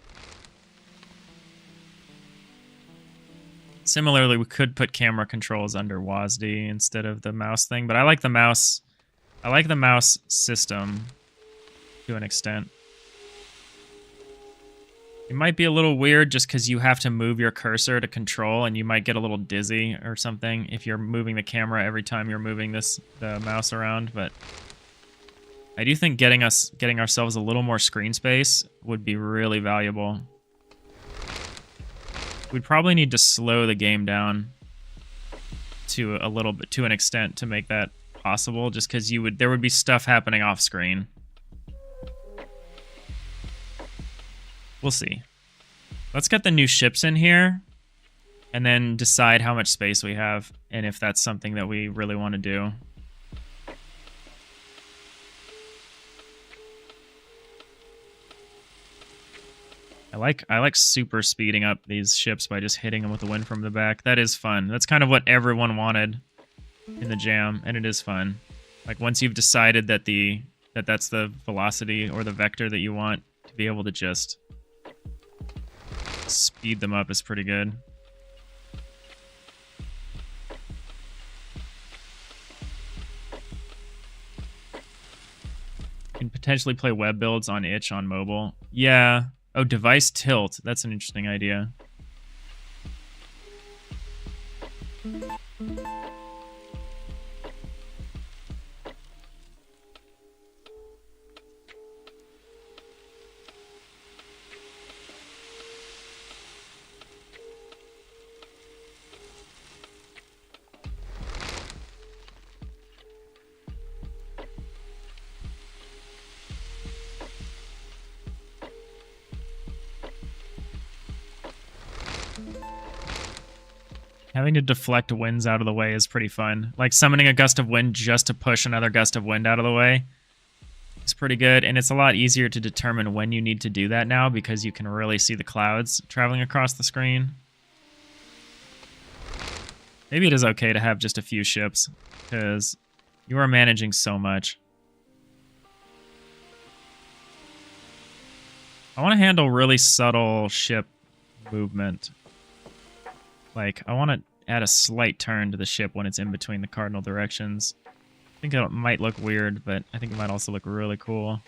similarly, we could put camera controls under WASD instead of the mouse thing, but I like the mouse. I like the mouse system to an extent. It might be a little weird just because you have to move your cursor to control, and you might get a little dizzy or something if you're moving the camera every time you're moving the mouse around, but I do think getting ourselves a little more screen space would be really valuable. We'd probably need to slow the game down to a little bit, to an extent, to make that possible, just because there would be stuff happening off screen. We'll see. Let's get the new ships in here and then decide how much space we have and if that's something that we really want to do. I like super speeding up these ships by just hitting them with the wind from the back. That is fun. That's kind of what everyone wanted in the jam, and it is fun. Like once you've decided that that's the velocity or the vector that you want, to be able to just speed them up is pretty good. You can potentially play web builds on itch on mobile. Yeah. Oh, device tilt. That's an interesting idea. Having to deflect winds out of the way is pretty fun. Like summoning a gust of wind just to push another gust of wind out of the way is pretty good. And it's a lot easier to determine when you need to do that now because you can really see the clouds traveling across the screen. Maybe it is okay to have just a few ships because you are managing so much. I want to handle really subtle ship movement. Like, I want to add a slight turn to the ship when it's in between the cardinal directions. I think it might look weird, but I think it might also look really cool.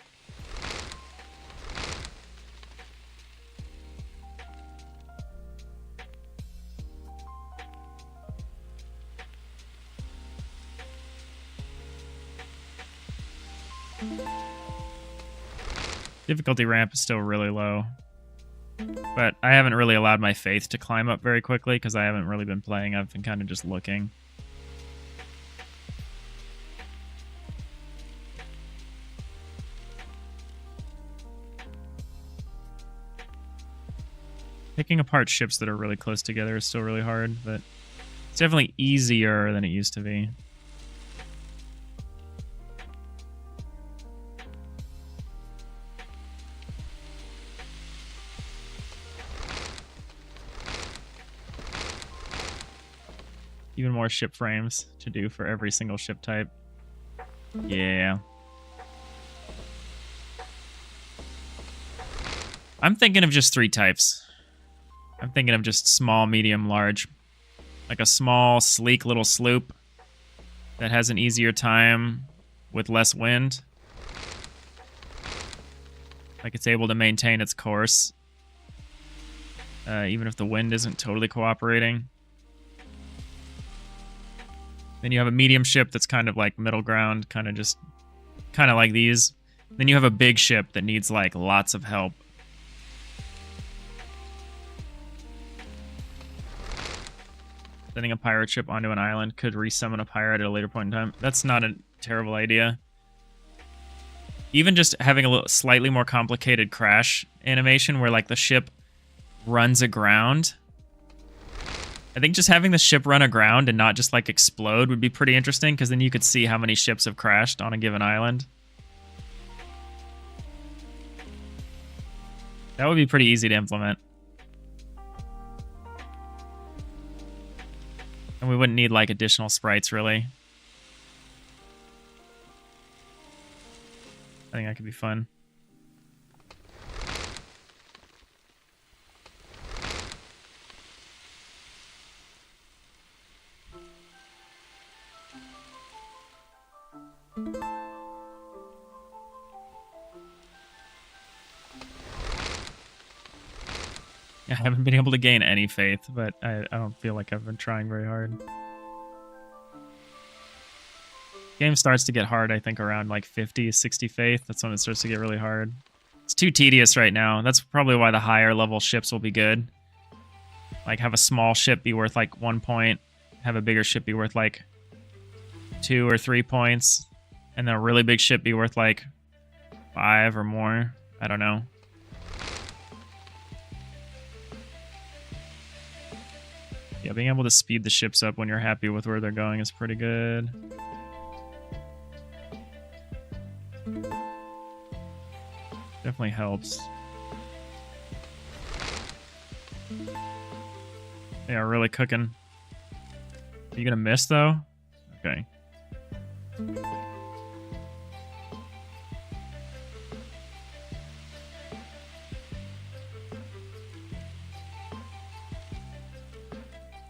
Difficulty ramp is still really low. But I haven't really allowed my faith to climb up very quickly because I haven't really been playing. I've been kind of just looking. Picking apart ships that are really close together is still really hard, but it's definitely easier than it used to be. Even more ship frames to do for every single ship type. Yeah. I'm thinking of just 3 types. I'm thinking of just small, medium, large. Like a small, sleek little sloop that has an easier time with less wind. Like it's able to maintain its course. Even if the wind isn't totally cooperating. Then you have a medium ship that's kind of like middle ground, kind of like these. Then you have a big ship that needs like lots of help. Sending a pirate ship onto an island could resummon a pirate at a later point in time. That's not a terrible idea. Even just having a little slightly more complicated crash animation where like the ship runs aground. I think just having the ship run aground and not just like explode would be pretty interesting, because then you could see how many ships have crashed on a given island. That would be pretty easy to implement. And we wouldn't need like additional sprites really. I think that could be fun. I haven't been able to gain any faith, but I don't feel like I've been trying very hard. Game starts to get hard, I think, around like 50, 60 faith. That's when it starts to get really hard. It's too tedious right now. That's probably why the higher level ships will be good. Like have a small ship be worth like 1 point, have a bigger ship be worth like 2 or 3 points, and then a really big ship be worth like 5 or more. I don't know. Yeah, being able to speed the ships up when you're happy with where they're going is pretty good. Definitely helps. They are really cooking. Are you gonna miss though? Okay.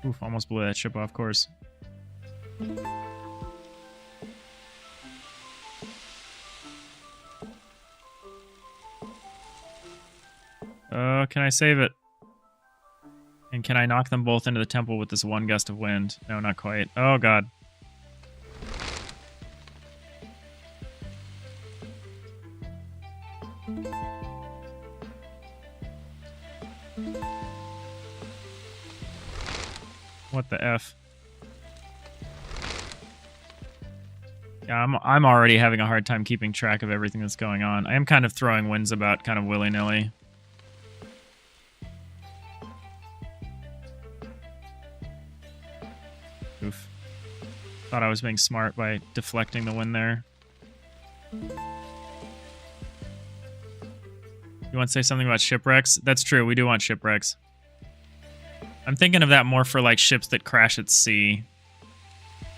Oof, almost blew that ship off course. Can I save it? And can I knock them both into the temple with this one gust of wind? No, not quite. Oh, God. What the F? Yeah, I'm already having a hard time keeping track of everything that's going on. I am kind of throwing winds about kind of willy-nilly. Oof. Thought I was being smart by deflecting the wind there. You want to say something about shipwrecks? That's true, we do want shipwrecks. I'm thinking of that more for like ships that crash at sea.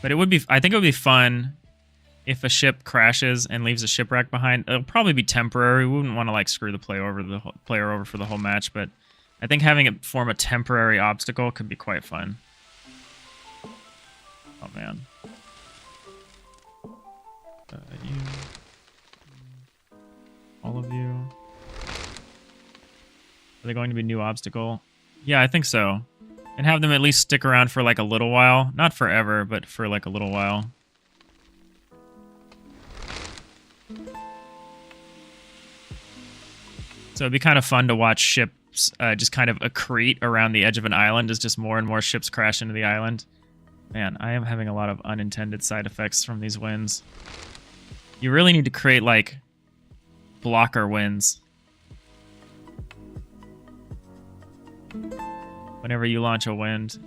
But it would be, I think it would be fun if a ship crashes and leaves a shipwreck behind. It'll probably be temporary. We wouldn't want to like screw the player over for the whole match, but I think having it form a temporary obstacle could be quite fun. Oh man. You. All of you. Are they going to be new obstacle? Yeah, I think so. And have them at least stick around for like a little while. Not forever, but for like a little while. So it'd be kind of fun to watch ships just kind of accrete around the edge of an island as just more and more ships crash into the island. Man, I am having a lot of unintended side effects from these winds. You really need to create, like, blocker winds. Whenever you launch a wind.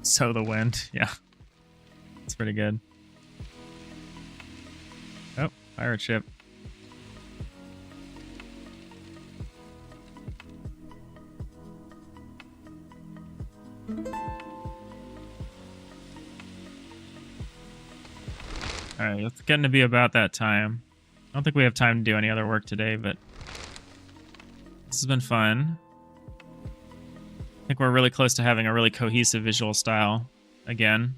So the wind, yeah. It's pretty good. Oh, pirate ship. Alright, it's getting to be about that time. I don't think we have time to do any other work today, but this has been fun. I think we're really close to having a really cohesive visual style again.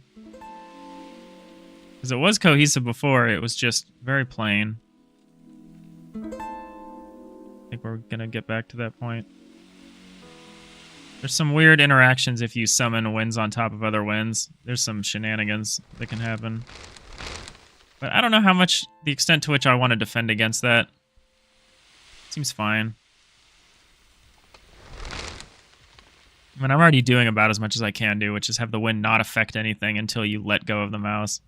Because it was cohesive before, it was just very plain. I think we're gonna get back to that point. There's some weird interactions if you summon winds on top of other winds. There's some shenanigans that can happen. But I don't know how much, the extent to which I want to defend against that. Seems fine. I mean, I'm already doing about as much as I can do, which is have the wind not affect anything until you let go of the mouse.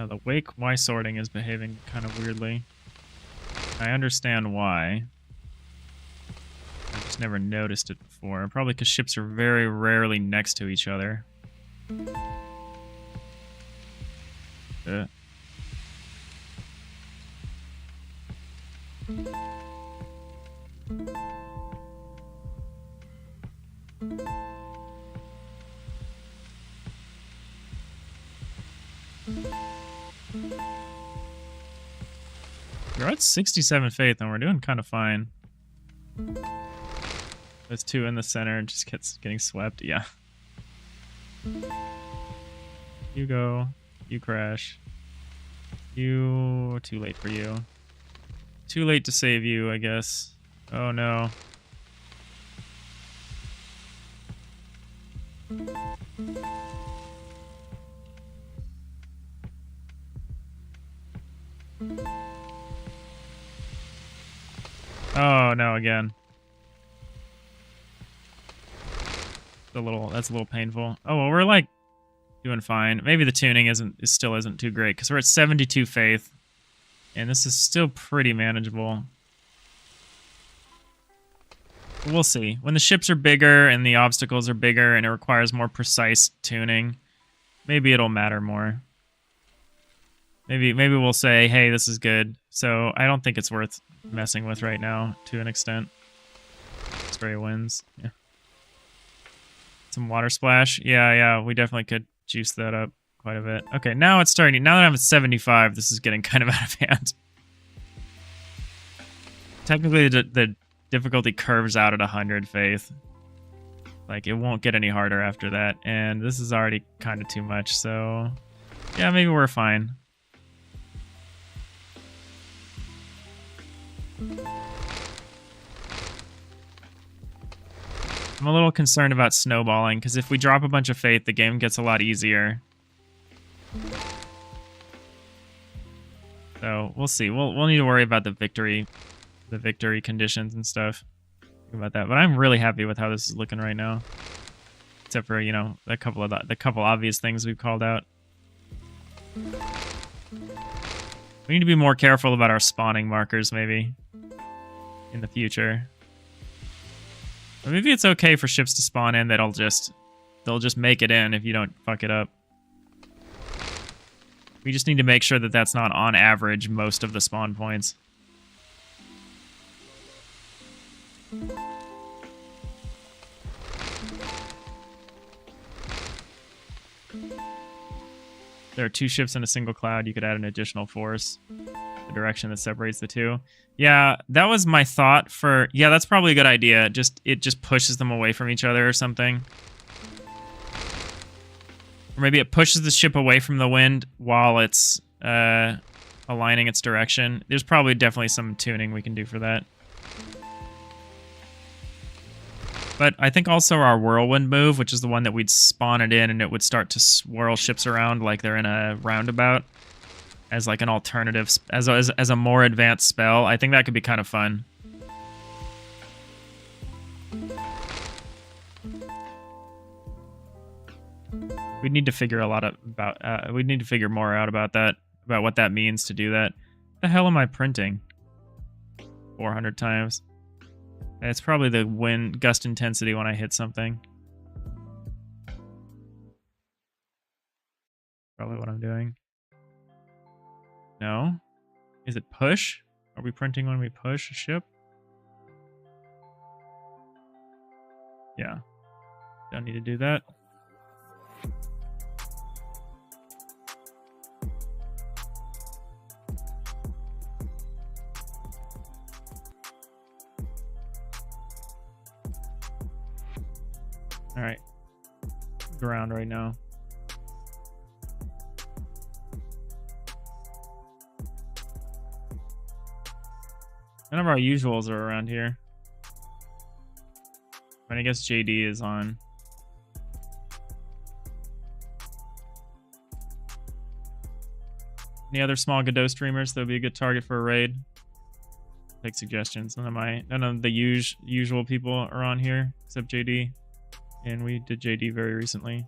The wake Y sorting is behaving kind of weirdly. I understand why. I just never noticed it before. Probably because ships are very rarely next to each other. We're at 67 faith and we're doing kind of fine. There's two in the center, just getting swept. Yeah. You go. You crash. You... Too late for you. Too late to save you, I guess. Oh no. Oh no, again. That's a little painful. Oh well, we're like doing fine. Maybe the tuning still isn't too great because we're at 72 faith, and this is still pretty manageable. But we'll see. When the ships are bigger and the obstacles are bigger and it requires more precise tuning, maybe it'll matter more. Maybe we'll say, hey, this is good. So I don't think it's worth messing with right now to an extent. Spray winds. Yeah. Some water splash. Yeah, we definitely could juice that up quite a bit. Okay, now it's starting. Now that I'm at 75, this is getting kind of out of hand. Technically, the difficulty curves out at 100 faith. Like, it won't get any harder after that. And this is already kind of too much, so... Yeah, maybe we're fine. I'm a little concerned about snowballing, because if we drop a bunch of faith, the game gets a lot easier. So, we'll see. We'll need to worry about the victory conditions and stuff. Think about that. But I'm really happy with how this is looking right now. Except for, you know, the couple obvious things we've called out. We need to be more careful about our spawning markers, maybe, in the future. But maybe it's okay for ships to spawn in. They'll just make it in if you don't fuck it up. We just need to make sure that that's not on average most of the spawn points. There are two ships in a single cloud. You could add an additional force. The direction that separates the two. Yeah, that was my thought for... Yeah, that's probably a good idea. It just pushes them away from each other or something. Or maybe it pushes the ship away from the wind while it's aligning its direction. There's probably definitely some tuning we can do for that. But I think also our whirlwind move, which is the one that we'd spawn it in and it would start to swirl ships around like they're in a roundabout, as like an alternative, as a more advanced spell. I think that could be kind of fun. We need to figure a lot about. We need to figure more out about that, about what that means to do that. The hell am I printing? 400 times. It's probably the wind gust intensity when I hit something. Probably what I'm doing. No? Is it push? Are we printing when we push a ship? Yeah. Don't need to do that. All right. Ground right now. None of our usuals are around here. I guess JD is on. Any other small Godot streamers that would be a good target for a raid? Take suggestions. None of the usual people are on here except JD, and we did JD very recently.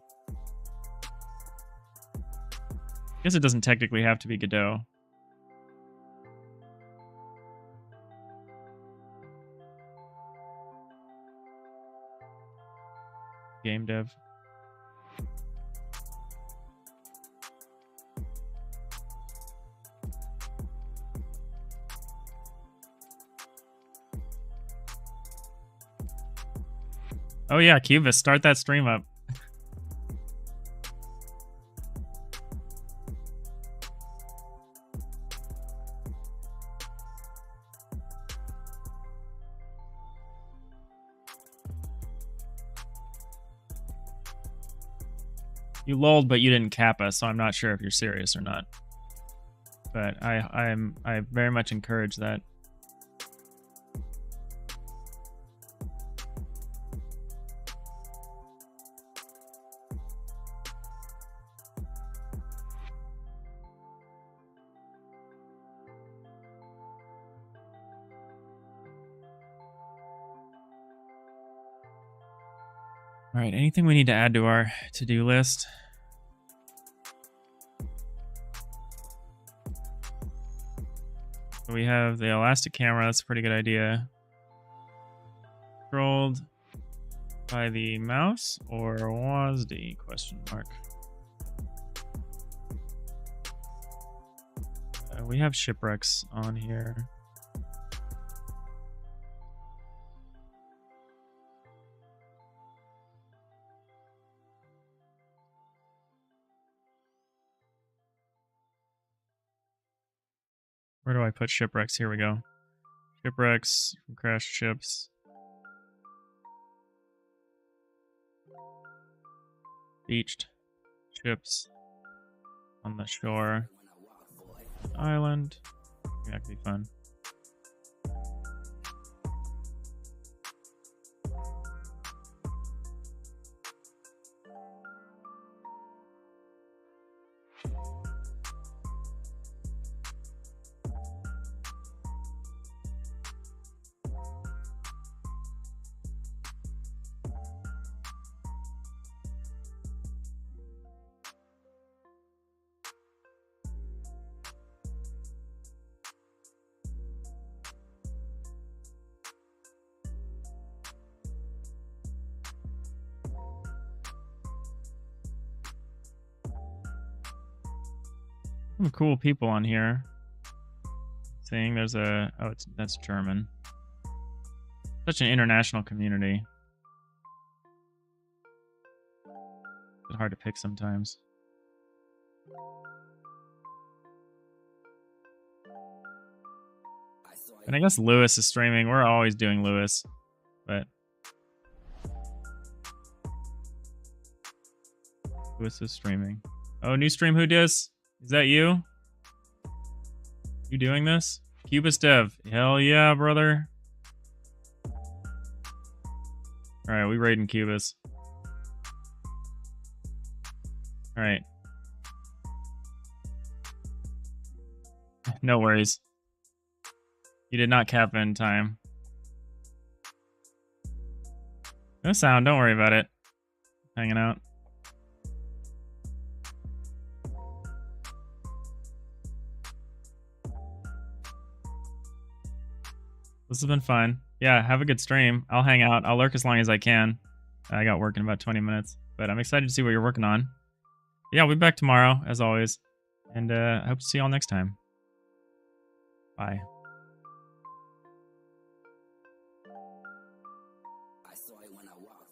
I guess it doesn't technically have to be Godot. Game dev. Oh yeah, Cubus, start that stream up. You lulled, but you didn't cap us, so I'm not sure if you're serious or not. But I very much encourage that. All right, anything we need to add to our to-do list? So we have the elastic camera. That's a pretty good idea. Controlled by the mouse or WASD? Question mark. We have shipwrecks on here. Where do I put shipwrecks? Here we go. Shipwrecks from crashed ships. Beached ships on the shore. Island. That could be fun. Some cool people on here. Saying there's a that's German. Such an international community. It's hard to pick sometimes. And I guess Lewis is streaming. We're always doing Lewis, but Lewis is streaming. Oh, new stream. Who dis? Is that you? You doing this? Cubus Dev. Hell yeah, brother. Alright, we raiding Cubus. Alright. No worries. You did not cap in time. No sound, don't worry about it. Hanging out. This has been fun. Yeah, have a good stream. I'll hang out. I'll lurk as long as I can. I got work in about 20 minutes, but I'm excited to see what you're working on. Yeah, we'll be back tomorrow, as always. And I hope to see you all next time. Bye. I saw it when I walked.